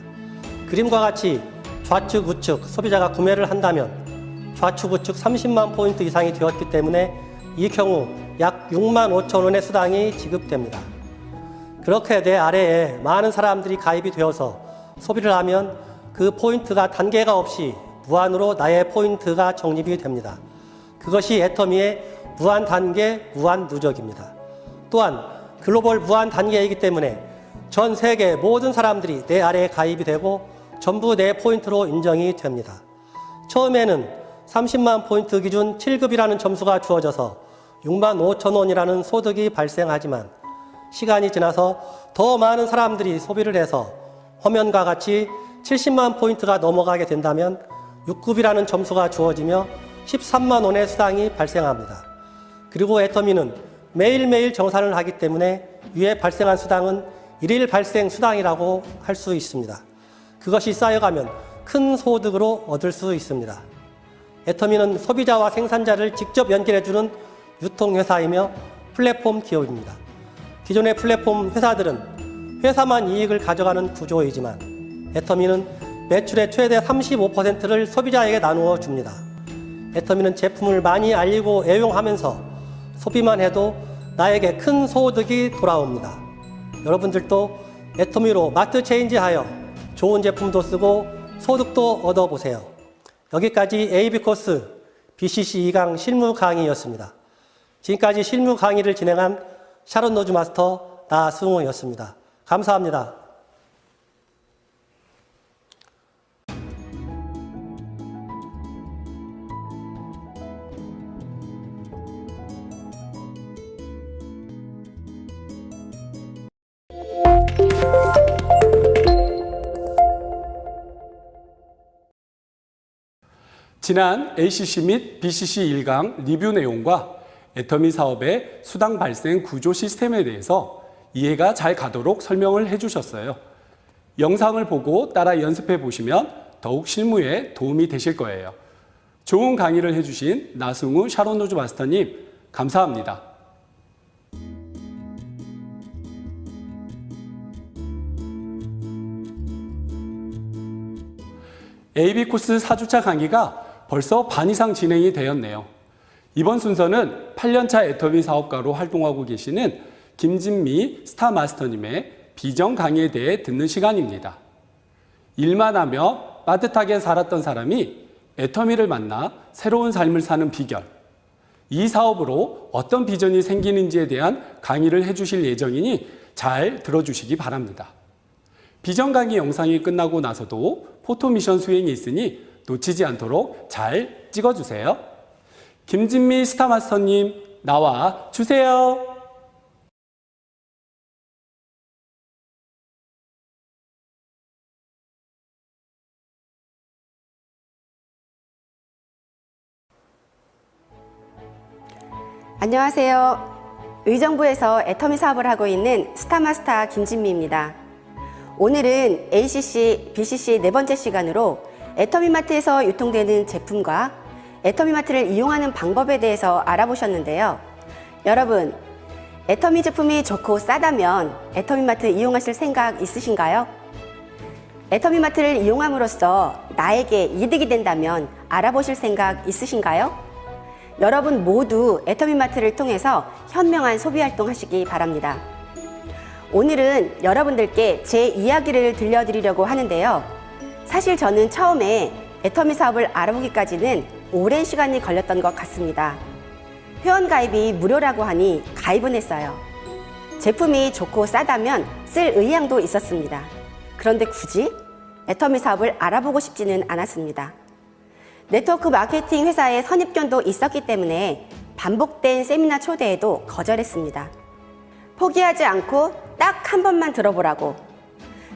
그림과 같이 좌측, 우측 소비자가 구매를 한다면 좌측, 우측 30만 포인트 이상이 되었기 때문에 이 경우 약 65,000원의 수당이 지급됩니다. 그렇게 내 아래에 많은 사람들이 가입이 되어서 소비를 하면 그 포인트가 단계가 없이 무한으로 나의 포인트가 적립이 됩니다. 그것이 애터미의 무한 단계, 무한 누적입니다. 또한 글로벌 무한 단계이기 때문에 전 세계 모든 사람들이 내 아래에 가입이 되고 전부 내 포인트로 인정이 됩니다. 처음에는 30만 포인트 기준 7급이라는 점수가 주어져서 65,000원이라는 소득이 발생하지만 시간이 지나서 더 많은 사람들이 소비를 해서 화면과 같이 70만 포인트가 넘어가게 된다면 6급이라는 점수가 주어지며 13만 원의 수당이 발생합니다. 그리고 애터미는 매일매일 정산을 하기 때문에 위에 발생한 수당은 일일 발생 수당이라고 할 수 있습니다. 그것이 쌓여가면 큰 소득으로 얻을 수 있습니다. 애터미는 소비자와 생산자를 직접 연결해주는 유통회사이며 플랫폼 기업입니다. 기존의 플랫폼 회사들은 회사만 이익을 가져가는 구조이지만 애터미는 매출의 최대 35%를 소비자에게 나누어 줍니다. 애터미는 제품을 많이 알리고 애용하면서 소비만 해도 나에게 큰 소득이 돌아옵니다. 여러분들도 애터미로 마트 체인지하여 좋은 제품도 쓰고 소득도 얻어보세요. 여기까지 AB코스 BCC 2강 실무 강의였습니다. 지금까지 실무 강의를 진행한 샤론 노즈 마스터 나승우였습니다. 감사합니다. 지난 ACC 및 BCC 1강 리뷰 내용과 애터미 사업의 수당 발생 구조 시스템에 대해서 이해가 잘 가도록 설명을 해주셨어요. 영상을 보고 따라 연습해 보시면 더욱 실무에 도움이 되실 거예요. 좋은 강의를 해주신 나승우 샤론 노즈 마스터님, 감사합니다. AB 코스 4주차 강의가 벌써 반 이상 진행이 되었네요. 이번 순서는 8년차 애터미 사업가로 활동하고 계시는 김진미 스타마스터님의 비전 강의에 대해 듣는 시간입니다. 일만 하며 빠듯하게 살았던 사람이 애터미를 만나 새로운 삶을 사는 비결, 이 사업으로 어떤 비전이 생기는지에 대한 강의를 해주실 예정이니 잘 들어주시기 바랍니다. 비전 강의 영상이 끝나고 나서도 포토미션 수행이 있으니 놓치지 않도록 잘 찍어주세요. 김진미 스타마스터님, 나와 주세요. 안녕하세요. 의정부에서 애터미 사업을 하고 있는 스타마스터 김진미입니다. 오늘은 ACC, BCC 네 번째 시간으로 애터미마트에서 유통되는 제품과 애터미마트를 이용하는 방법에 대해서 알아보셨는데요. 여러분, 애터미 제품이 좋고 싸다면 애터미마트 이용하실 생각 있으신가요? 애터미마트를 이용함으로써 나에게 이득이 된다면 알아보실 생각 있으신가요? 여러분 모두 애터미마트를 통해서 현명한 소비활동 하시기 바랍니다. 오늘은 여러분들께 제 이야기를 들려드리려고 하는데요. 사실 저는 처음에 애터미 사업을 알아보기까지는 오랜 시간이 걸렸던 것 같습니다. 회원가입이 무료라고 하니 가입은 했어요. 제품이 좋고 싸다면 쓸 의향도 있었습니다. 그런데 굳이 애터미 사업을 알아보고 싶지는 않았습니다. 네트워크 마케팅 회사의 선입견도 있었기 때문에 반복된 세미나 초대에도 거절했습니다. 포기하지 않고 딱 한 번만 들어보라고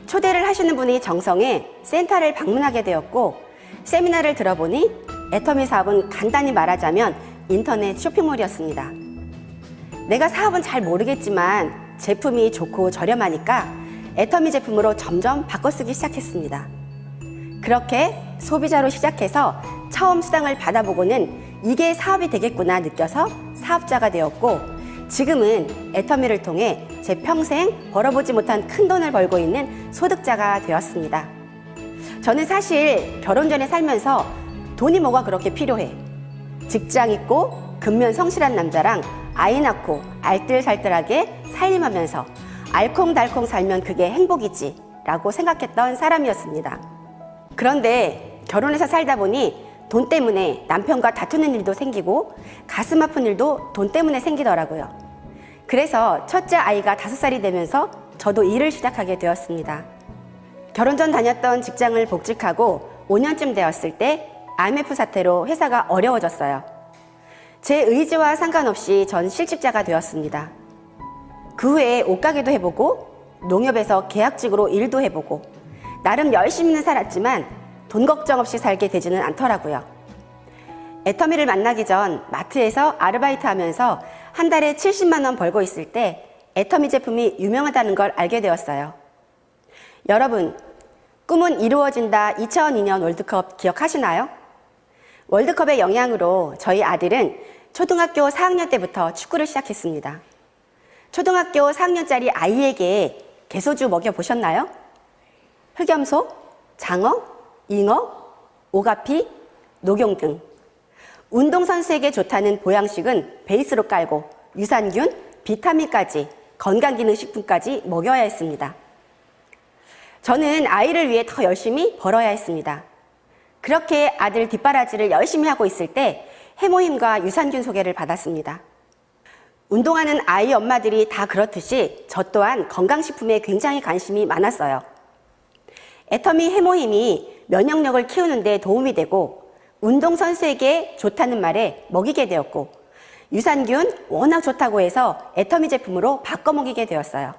초대를 하시는 분이 정성에 센터를 방문하게 되었고, 세미나를 들어보니 애터미 사업은 간단히 말하자면 인터넷 쇼핑몰이었습니다. 내가 사업은 잘 모르겠지만 제품이 좋고 저렴하니까 애터미 제품으로 점점 바꿔쓰기 시작했습니다. 그렇게 소비자로 시작해서 처음 수당을 받아보고는 이게 사업이 되겠구나 느껴서 사업자가 되었고, 지금은 애터미를 통해 제 평생 벌어보지 못한 큰 돈을 벌고 있는 소득자가 되었습니다. 저는 사실 결혼 전에 살면서 돈이 뭐가 그렇게 필요해. 직장 있고 근면 성실한 남자랑 아이 낳고 알뜰살뜰하게 살림하면서 알콩달콩 살면 그게 행복이지 라고 생각했던 사람이었습니다. 그런데 결혼해서 살다 보니 돈 때문에 남편과 다투는 일도 생기고 가슴 아픈 일도 돈 때문에 생기더라고요. 그래서 첫째 아이가 5살이 되면서 저도 일을 시작하게 되었습니다. 결혼 전 다녔던 직장을 복직하고 5년쯤 되었을 때 IMF 사태로 회사가 어려워졌어요. 제 의지와 상관없이 전 실직자가 되었습니다. 그 후에 옷가게도 해보고 농협에서 계약직으로 일도 해보고 나름 열심히는 살았지만 돈 걱정 없이 살게 되지는 않더라고요. 애터미를 만나기 전 마트에서 아르바이트 하면서 한 달에 70만 원 벌고 있을 때 애터미 제품이 유명하다는 걸 알게 되었어요. 여러분, 꿈은 이루어진다 2002년 월드컵 기억하시나요? 월드컵의 영향으로 저희 아들은 초등학교 4학년 때부터 축구를 시작했습니다. 초등학교 4학년짜리 아이에게 개소주 먹여보셨나요? 흑염소, 장어, 잉어, 오가피, 녹용 등 운동선수에게 좋다는 보양식은 베이스로 깔고 유산균, 비타민까지 건강기능식품까지 먹여야 했습니다. 저는 아이를 위해 더 열심히 벌어야 했습니다. 그렇게 아들 뒷바라지를 열심히 하고 있을 때 해모힘과 유산균 소개를 받았습니다. 운동하는 아이 엄마들이 다 그렇듯이 저 또한 건강식품에 굉장히 관심이 많았어요. 애터미 해모힘이 면역력을 키우는 데 도움이 되고 운동선수에게 좋다는 말에 먹이게 되었고, 유산균 워낙 좋다고 해서 애터미 제품으로 바꿔 먹이게 되었어요.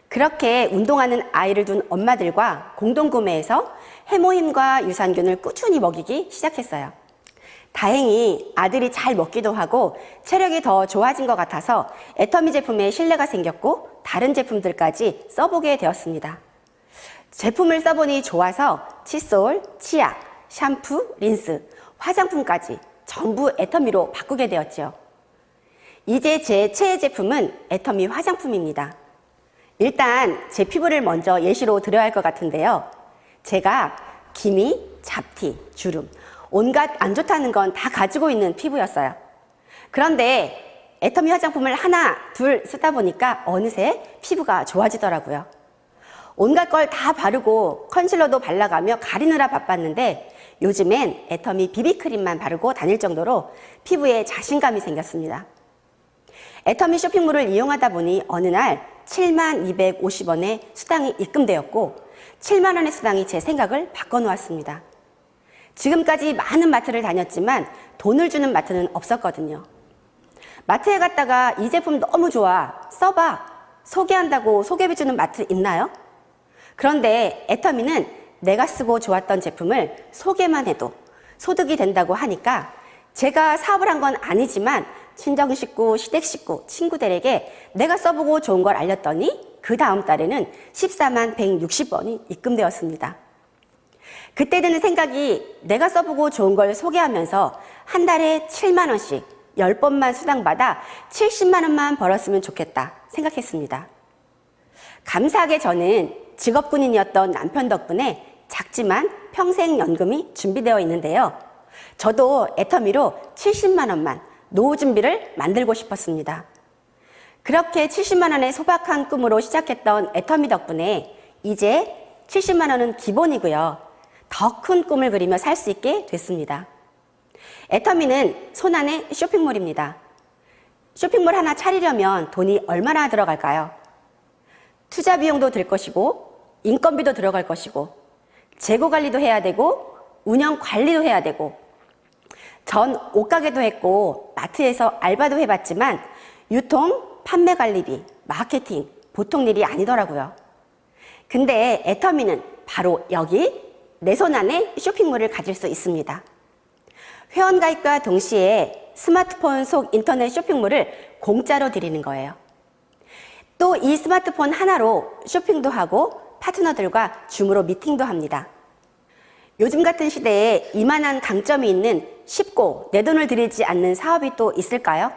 그렇게 운동하는 아이를 둔 엄마들과 공동구매해서 해모힘과 유산균을 꾸준히 먹이기 시작했어요. 다행히 아들이 잘 먹기도 하고 체력이 더 좋아진 것 같아서 애터미 제품에 신뢰가 생겼고 다른 제품들까지 써보게 되었습니다. 제품을 써보니 좋아서 칫솔, 치약, 샴푸, 린스, 화장품까지 전부 애터미로 바꾸게 되었죠. 이제 제 최애 제품은 애터미 화장품입니다. 일단 제 피부를 먼저 예시로 드려야 할 것 같은데요. 제가 기미, 잡티, 주름, 온갖 안 좋다는 건 다 가지고 있는 피부였어요. 그런데 애터미 화장품을 하나, 둘 쓰다 보니까 어느새 피부가 좋아지더라고요. 온갖 걸 다 바르고 컨실러도 발라가며 가리느라 바빴는데 요즘엔 애터미 비비크림만 바르고 다닐 정도로 피부에 자신감이 생겼습니다. 애터미 쇼핑몰을 이용하다 보니 어느 날 7250원의 수당이 입금되었고 7만 원의 수당이 제 생각을 바꿔놓았습니다. 지금까지 많은 마트를 다녔지만 돈을 주는 마트는 없었거든요. 마트에 갔다가 이 제품 너무 좋아, 써봐, 소개한다고 소개해주는 마트 있나요? 그런데 애터미는 내가 쓰고 좋았던 제품을 소개만 해도 소득이 된다고 하니까 제가 사업을 한 건 아니지만 친정 식구, 시댁 식구, 친구들에게 내가 써보고 좋은 걸 알렸더니 그 다음 달에는 14만 160원이 입금되었습니다. 그때 드는 생각이 내가 써보고 좋은 걸 소개하면서 한 달에 7만 원씩 10번만 수당받아 70만 원만 벌었으면 좋겠다 생각했습니다. 감사하게 저는 직업군인이었던 남편 덕분에 작지만 평생연금이 준비되어 있는데요. 저도 애터미로 70만 원만 노후 준비를 만들고 싶었습니다. 그렇게 70만 원의 소박한 꿈으로 시작했던 애터미 덕분에 이제 70만 원은 기본이고요. 더 큰 꿈을 그리며 살 수 있게 됐습니다. 애터미는 손안의 쇼핑몰입니다. 쇼핑몰 하나 차리려면 돈이 얼마나 들어갈까요? 투자 비용도 들 것이고 인건비도 들어갈 것이고 재고 관리도 해야 되고 운영 관리도 해야 되고 전 옷가게도 했고 마트에서 알바도 해봤지만 유통, 판매 관리비, 마케팅 보통 일이 아니더라고요. 근데 애터미는 바로 여기 내 손 안에 쇼핑몰을 가질 수 있습니다. 회원가입과 동시에 스마트폰 속 인터넷 쇼핑몰을 공짜로 드리는 거예요. 또 이 스마트폰 하나로 쇼핑도 하고 파트너들과 줌으로 미팅도 합니다. 요즘 같은 시대에 이만한 강점이 있는 쉽고 내 돈을 들이지 않는 사업이 또 있을까요?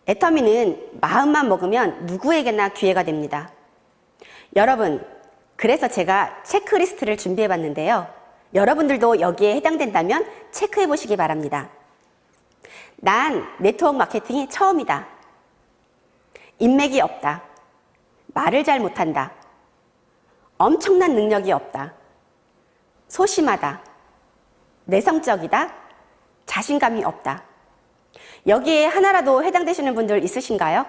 애터미는 마음만 먹으면 누구에게나 기회가 됩니다. 여러분, 그래서 제가 체크리스트를 준비해 봤는데요. 여러분들도 여기에 해당된다면 체크해 보시기 바랍니다. 난 네트워크 마케팅이 처음이다. 인맥이 없다. 말을 잘 못한다. 엄청난 능력이 없다. 소심하다. 내성적이다. 자신감이 없다. 여기에 하나라도 해당되시는 분들 있으신가요?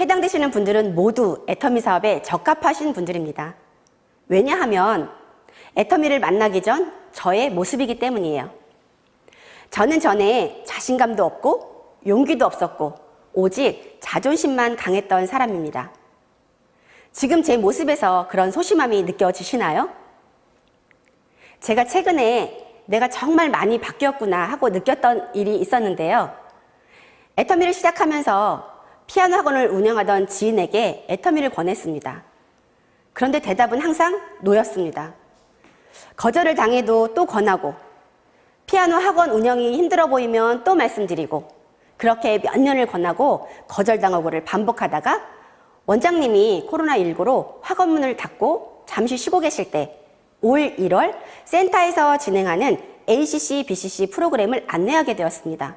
해당되시는 분들은 모두 애터미 사업에 적합하신 분들입니다. 왜냐하면 애터미를 만나기 전 저의 모습이기 때문이에요. 저는 전에 자신감도 없고 용기도 없었고 오직 자존심만 강했던 사람입니다. 지금 제 모습에서 그런 소심함이 느껴지시나요? 제가 최근에 내가 정말 많이 바뀌었구나 하고 느꼈던 일이 있었는데요. 애터미를 시작하면서 피아노 학원을 운영하던 지인에게 애터미를 권했습니다. 그런데 대답은 항상 노였습니다. 거절을 당해도 또 권하고 피아노 학원 운영이 힘들어 보이면 또 말씀드리고 그렇게 몇 년을 권하고 거절당하고를 반복하다가 원장님이 코로나19로 학원 문을 닫고 잠시 쉬고 계실 때 올 1월 센터에서 진행하는 ACC, BCC 프로그램을 안내하게 되었습니다.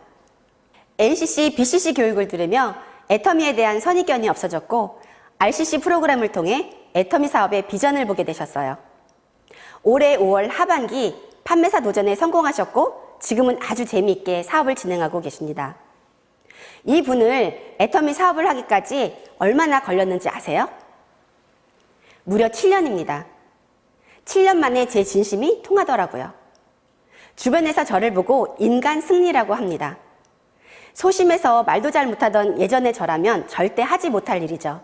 ACC, BCC 교육을 들으며 애터미에 대한 선입견이 없어졌고 RCC 프로그램을 통해 애터미 사업의 비전을 보게 되셨어요. 올해 5월 하반기 판매사 도전에 성공하셨고 지금은 아주 재미있게 사업을 진행하고 계십니다. 이 분을 애터미 사업을 하기까지 얼마나 걸렸는지 아세요? 무려 7년입니다. 7년 만에 제 진심이 통하더라고요. 주변에서 저를 보고 인간 승리라고 합니다. 소심해서 말도 잘 못하던 예전의 저라면 절대 하지 못할 일이죠.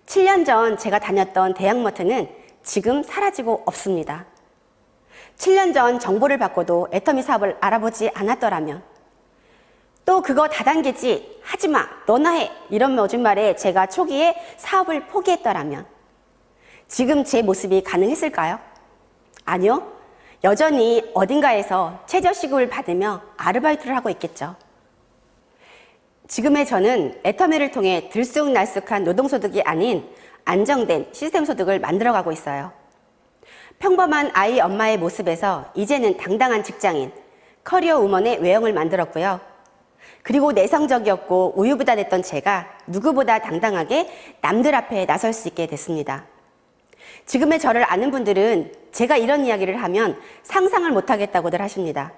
7년 전 제가 다녔던 대학마트는 지금 사라지고 없습니다. 7년 전 정보를 받고도 애터미 사업을 알아보지 않았더라면, 또 그거 다단계지, 하지마, 너나 해, 이런 거짓말에 제가 초기에 사업을 포기했더라면 지금 제 모습이 가능했을까요? 아니요. 여전히 어딘가에서 최저시급을 받으며 아르바이트를 하고 있겠죠. 지금의 저는 애터미를 통해 들쑥날쑥한 노동소득이 아닌 안정된 시스템 소득을 만들어가고 있어요. 평범한 아이 엄마의 모습에서 이제는 당당한 직장인, 커리어 우먼의 외형을 만들었고요. 그리고 내성적이었고 우유부단했던 제가 누구보다 당당하게 남들 앞에 나설 수 있게 됐습니다. 지금의 저를 아는 분들은 제가 이런 이야기를 하면 상상을 못하겠다고들 하십니다.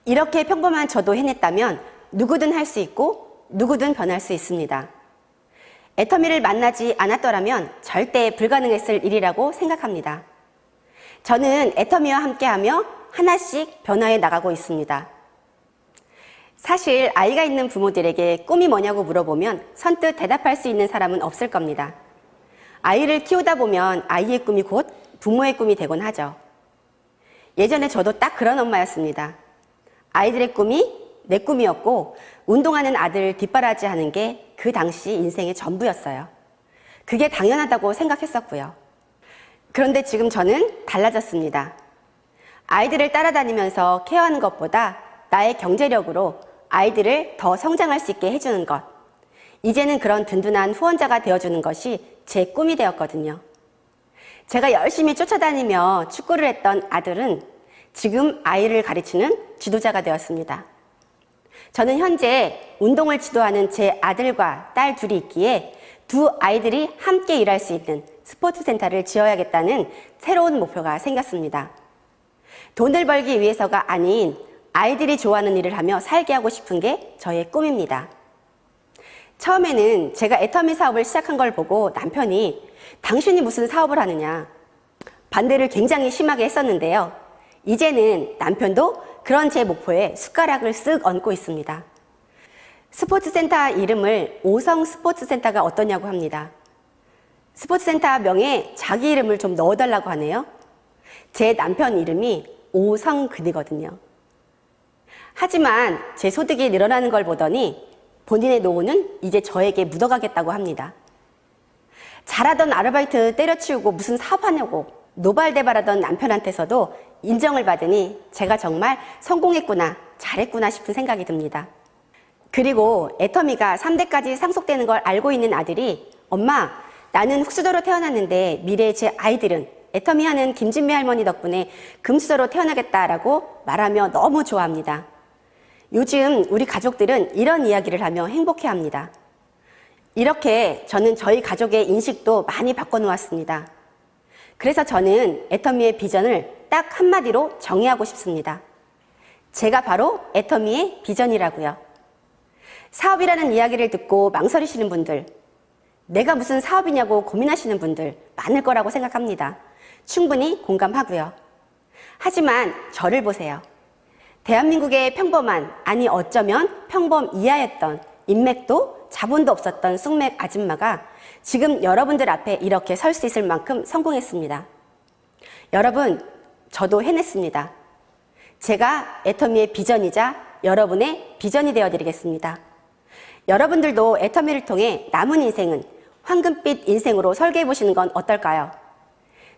이렇게 평범한 저도 해냈다면 누구든 할 수 있고 누구든 변할 수 있습니다. 애터미를 만나지 않았더라면 절대 불가능했을 일이라고 생각합니다. 저는 애터미와 함께하며 하나씩 변화해 나가고 있습니다. 사실 아이가 있는 부모들에게 꿈이 뭐냐고 물어보면 선뜻 대답할 수 있는 사람은 없을 겁니다. 아이를 키우다 보면 아이의 꿈이 곧 부모의 꿈이 되곤 하죠. 예전에 저도 딱 그런 엄마였습니다. 아이들의 꿈이 내 꿈이었고 운동하는 아들 뒷바라지하는 게 그 당시 인생의 전부였어요. 그게 당연하다고 생각했었고요. 그런데 지금 저는 달라졌습니다. 아이들을 따라다니면서 케어하는 것보다 나의 경제력으로 아이들을 더 성장할 수 있게 해주는 것, 이제는 그런 든든한 후원자가 되어주는 것이 제 꿈이 되었거든요. 제가 열심히 쫓아다니며 축구를 했던 아들은 지금 아이를 가르치는 지도자가 되었습니다. 저는 현재 운동을 지도하는 제 아들과 딸 둘이 있기에 두 아이들이 함께 일할 수 있는 스포츠 센터를 지어야겠다는 새로운 목표가 생겼습니다. 돈을 벌기 위해서가 아닌 아이들이 좋아하는 일을 하며 살게 하고 싶은 게 저의 꿈입니다. 처음에는 제가 애터미 사업을 시작한 걸 보고 남편이 당신이 무슨 사업을 하느냐 반대를 굉장히 심하게 했었는데요. 이제는 남편도 그런 제 목표에 숟가락을 쓱 얹고 있습니다. 스포츠센터 이름을 오성 스포츠센터가 어떠냐고 합니다. 스포츠센터 명에 자기 이름을 좀 넣어달라고 하네요. 제 남편 이름이 오성근이거든요. 하지만 제 소득이 늘어나는 걸 보더니 본인의 노후는 이제 저에게 묻어가겠다고 합니다. 잘하던 아르바이트 때려치우고 무슨 사업하냐고 노발대발하던 남편한테서도 인정을 받으니 제가 정말 성공했구나, 잘했구나 싶은 생각이 듭니다. 그리고 애터미가 3대까지 상속되는 걸 알고 있는 아들이 엄마, 나는 흙수저로 태어났는데 미래의 제 아이들은 애터미 하는 김진미 할머니 덕분에 금수저로 태어나겠다라고 말하며 너무 좋아합니다. 요즘 우리 가족들은 이런 이야기를 하며 행복해합니다. 이렇게 저는 저희 가족의 인식도 많이 바꿔놓았습니다. 그래서 저는 애터미의 비전을 딱 한마디로 정의하고 싶습니다. 제가 바로 애터미의 비전이라고요. 사업이라는 이야기를 듣고 망설이시는 분들, 내가 무슨 사업이냐고 고민하시는 분들 많을 거라고 생각합니다. 충분히 공감하고요. 하지만 저를 보세요. 대한민국의 평범한, 아니 어쩌면 평범 이하였던 인맥도 자본도 없었던 쑥맥 아줌마가 지금 여러분들 앞에 이렇게 설 수 있을 만큼 성공했습니다. 여러분, 저도 해냈습니다. 제가 애터미의 비전이자 여러분의 비전이 되어드리겠습니다. 여러분들도 애터미를 통해 남은 인생은 황금빛 인생으로 설계해보시는 건 어떨까요?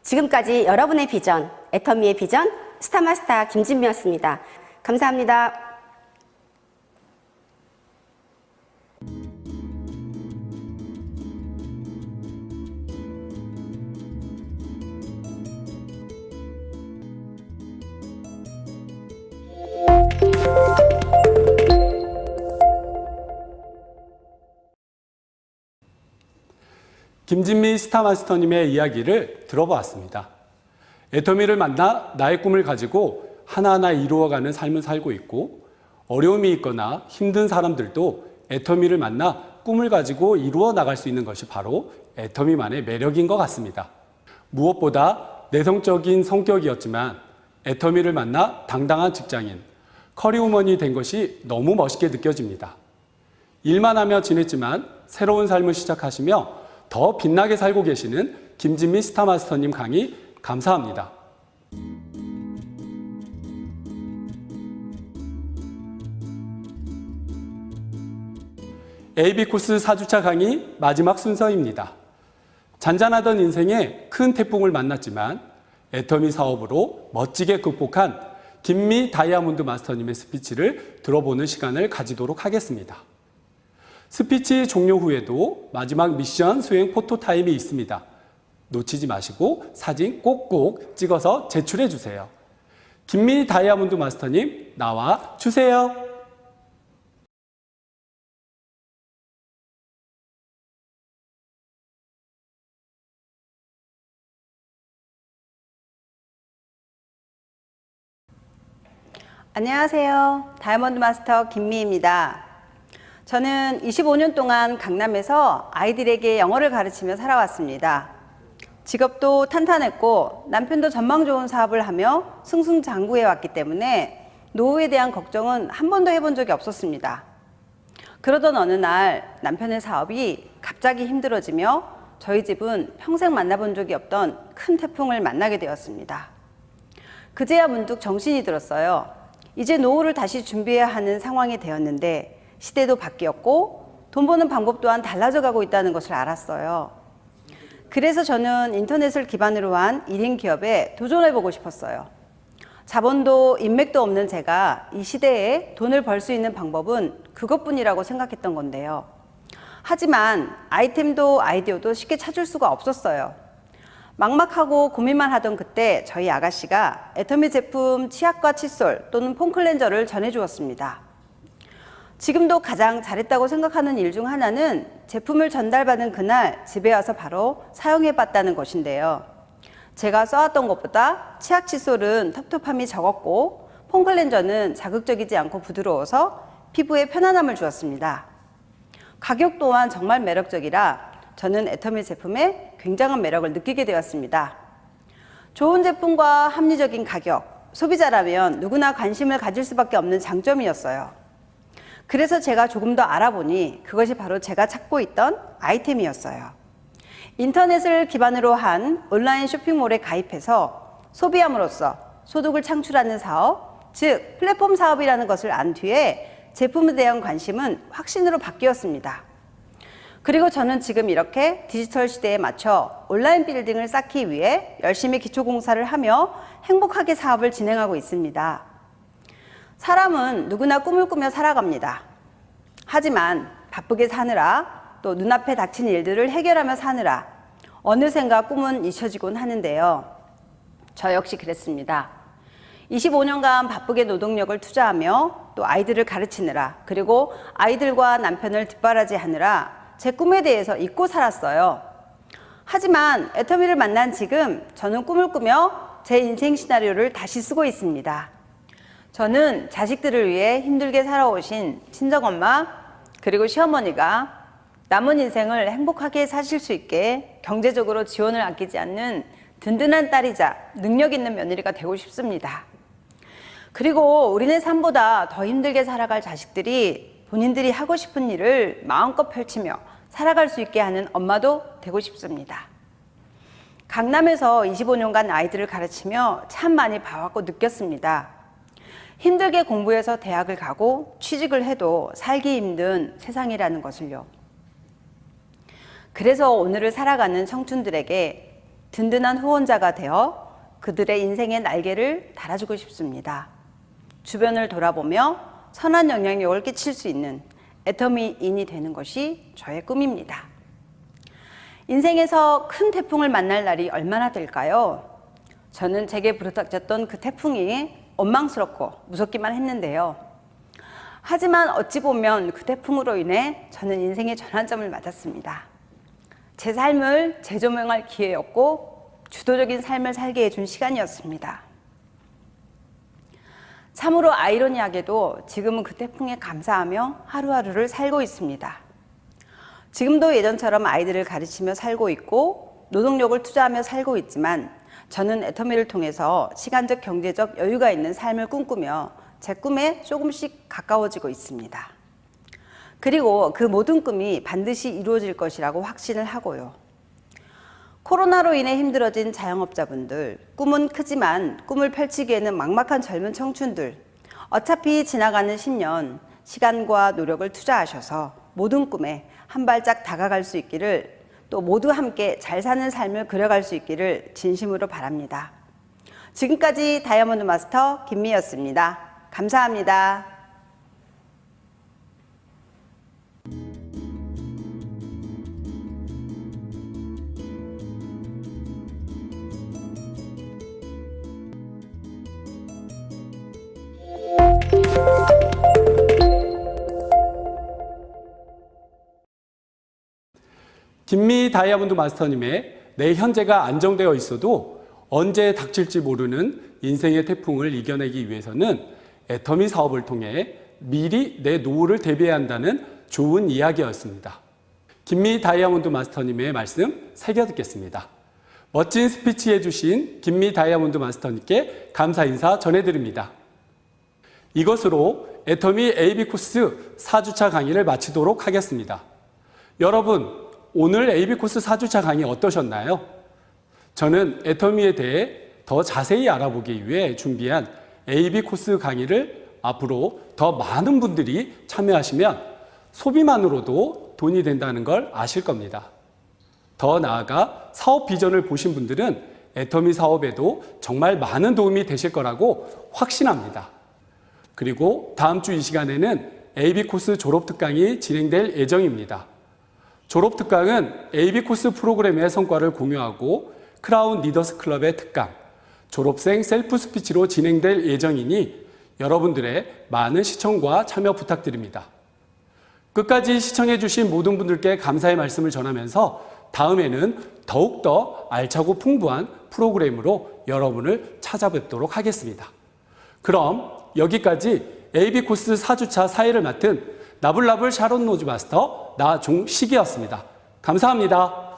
지금까지 여러분의 비전, 애터미의 비전, 스타마스터 김진미였습니다. 감사합니다. 김진미 스타마스터님의 이야기를 들어보았습니다. 애터미를 만나 나의 꿈을 가지고 하나하나 이루어가는 삶을 살고 있고 어려움이 있거나 힘든 사람들도 애터미를 만나 꿈을 가지고 이루어 나갈 수 있는 것이 바로 애터미만의 매력인 것 같습니다. 무엇보다 내성적인 성격이었지만 애터미를 만나 당당한 직장인, 커리우먼이 된 것이 너무 멋있게 느껴집니다. 일만 하며 지냈지만 새로운 삶을 시작하시며 더 빛나게 살고 계시는 김진미 스타마스터님 강의 감사합니다. AB 코스 4주차 강의 마지막 순서입니다. 잔잔하던 인생에 큰 태풍을 만났지만 애터미 사업으로 멋지게 극복한 김미 다이아몬드 마스터님의 스피치를 들어보는 시간을 가지도록 하겠습니다. 스피치 종료 후에도 마지막 미션 수행 포토 타임이 있습니다. 놓치지 마시고 사진 꼭꼭 찍어서 제출해 주세요. 김미 다이아몬드 마스터님 나와 주세요. 안녕하세요. 다이아몬드 마스터 김미입니다. 저는 25년 동안 강남에서 아이들에게 영어를 가르치며 살아왔습니다. 직업도 탄탄했고 남편도 전망 좋은 사업을 하며 승승장구해 왔기 때문에 노후에 대한 걱정은 한 번도 해본 적이 없었습니다. 그러던 어느 날 남편의 사업이 갑자기 힘들어지며 저희 집은 평생 만나본 적이 없던 큰 태풍을 만나게 되었습니다. 그제야 문득 정신이 들었어요. 이제 노후를 다시 준비해야 하는 상황이 되었는데 시대도 바뀌었고 돈 버는 방법 또한 달라져 가고 있다는 것을 알았어요. 그래서 저는 인터넷을 기반으로 한 1인 기업에 도전해보고 싶었어요. 자본도 인맥도 없는 제가 이 시대에 돈을 벌 수 있는 방법은 그것뿐이라고 생각했던 건데요. 하지만 아이템도 아이디어도 쉽게 찾을 수가 없었어요. 막막하고 고민만 하던 그때 저희 아가씨가 애터미 제품 치약과 칫솔 또는 폼클렌저를 전해주었습니다. 지금도 가장 잘했다고 생각하는 일 중 하나는 제품을 전달받은 그날 집에 와서 바로 사용해봤다는 것인데요. 제가 써왔던 것보다 치약 칫솔은 텁텁함이 적었고 폼클렌저는 자극적이지 않고 부드러워서 피부에 편안함을 주었습니다. 가격 또한 정말 매력적이라 저는 애터미 제품에 굉장한 매력을 느끼게 되었습니다. 좋은 제품과 합리적인 가격, 소비자라면 누구나 관심을 가질 수밖에 없는 장점이었어요. 그래서 제가 조금 더 알아보니 그것이 바로 제가 찾고 있던 아이템이었어요. 인터넷을 기반으로 한 온라인 쇼핑몰에 가입해서 소비함으로써 소득을 창출하는 사업, 즉 플랫폼 사업이라는 것을 안 뒤에 제품에 대한 관심은 확신으로 바뀌었습니다. 그리고 저는 지금 이렇게 디지털 시대에 맞춰 온라인 빌딩을 쌓기 위해 열심히 기초공사를 하며 행복하게 사업을 진행하고 있습니다. 사람은 누구나 꿈을 꾸며 살아갑니다. 하지만 바쁘게 사느라 또 눈앞에 닥친 일들을 해결하며 사느라 어느샌가 꿈은 잊혀지곤 하는데요. 저 역시 그랬습니다. 25년간 바쁘게 노동력을 투자하며 또 아이들을 가르치느라 그리고 아이들과 남편을 뒷바라지하느라 제 꿈에 대해서 잊고 살았어요. 하지만 애터미를 만난 지금 저는 꿈을 꾸며 제 인생 시나리오를 다시 쓰고 있습니다. 저는 자식들을 위해 힘들게 살아오신 친정엄마 그리고 시어머니가 남은 인생을 행복하게 사실 수 있게 경제적으로 지원을 아끼지 않는 든든한 딸이자 능력 있는 며느리가 되고 싶습니다. 그리고 우리네 삶보다 더 힘들게 살아갈 자식들이 본인들이 하고 싶은 일을 마음껏 펼치며 살아갈 수 있게 하는 엄마도 되고 싶습니다. 강남에서 25년간 아이들을 가르치며 참 많이 봐왔고 느꼈습니다. 힘들게 공부해서 대학을 가고 취직을 해도 살기 힘든 세상이라는 것을요. 그래서 오늘을 살아가는 청춘들에게 든든한 후원자가 되어 그들의 인생의 날개를 달아주고 싶습니다. 주변을 돌아보며 선한 영향력을 끼칠 수 있는 애터미인이 되는 것이 저의 꿈입니다. 인생에서 큰 태풍을 만날 날이 얼마나 될까요? 저는 제게 부르닥쳤던 그 태풍이 원망스럽고 무섭기만 했는데요. 하지만 어찌 보면 그 태풍으로 인해 저는 인생의 전환점을 맞았습니다. 제 삶을 재조명할 기회였고 주도적인 삶을 살게 해준 시간이었습니다. 참으로 아이러니하게도 지금은 그 태풍에 감사하며 하루하루를 살고 있습니다. 지금도 예전처럼 아이들을 가르치며 살고 있고 노동력을 투자하며 살고 있지만 저는 애터미를 통해서 시간적 경제적 여유가 있는 삶을 꿈꾸며 제 꿈에 조금씩 가까워지고 있습니다. 그리고 그 모든 꿈이 반드시 이루어질 것이라고 확신을 하고요. 코로나로 인해 힘들어진 자영업자분들, 꿈은 크지만 꿈을 펼치기에는 막막한 젊은 청춘들, 어차피 지나가는 10년, 시간과 노력을 투자하셔서 모든 꿈에 한 발짝 다가갈 수 있기를, 또 모두 함께 잘 사는 삶을 그려갈 수 있기를 진심으로 바랍니다. 지금까지 다이아몬드 마스터 김미였습니다. 감사합니다. 김미 다이아몬드 마스터님의 내 현재가 안정되어 있어도 언제 닥칠지 모르는 인생의 태풍을 이겨내기 위해서는 애터미 사업을 통해 미리 내 노후를 대비해야 한다는 좋은 이야기였습니다. 김미 다이아몬드 마스터님의 말씀 새겨 듣겠습니다. 멋진 스피치 해주신 김미 다이아몬드 마스터님께 감사 인사 전해드립니다. 이것으로 애터미 AB 코스 4주차 강의를 마치도록 하겠습니다. 여러분, 오늘 AB 코스 4주차 강의 어떠셨나요? 저는 애터미에 대해 더 자세히 알아보기 위해 준비한 AB 코스 강의를 앞으로 더 많은 분들이 참여하시면 소비만으로도 돈이 된다는 걸 아실 겁니다. 더 나아가 사업 비전을 보신 분들은 애터미 사업에도 정말 많은 도움이 되실 거라고 확신합니다. 그리고 다음 주 이 시간에는 AB 코스 졸업 특강이 진행될 예정입니다. 졸업 특강은 AB 코스 프로그램의 성과를 공유하고 크라운 리더스 클럽의 특강, 졸업생 셀프 스피치로 진행될 예정이니 여러분들의 많은 시청과 참여 부탁드립니다. 끝까지 시청해주신 모든 분들께 감사의 말씀을 전하면서 다음에는 더욱더 알차고 풍부한 프로그램으로 여러분을 찾아뵙도록 하겠습니다. 그럼 여기까지 AB 코스 4주차 사회를 맡은 나불나불 샤론 노즈 마스터 나종식이었습니다. 감사합니다.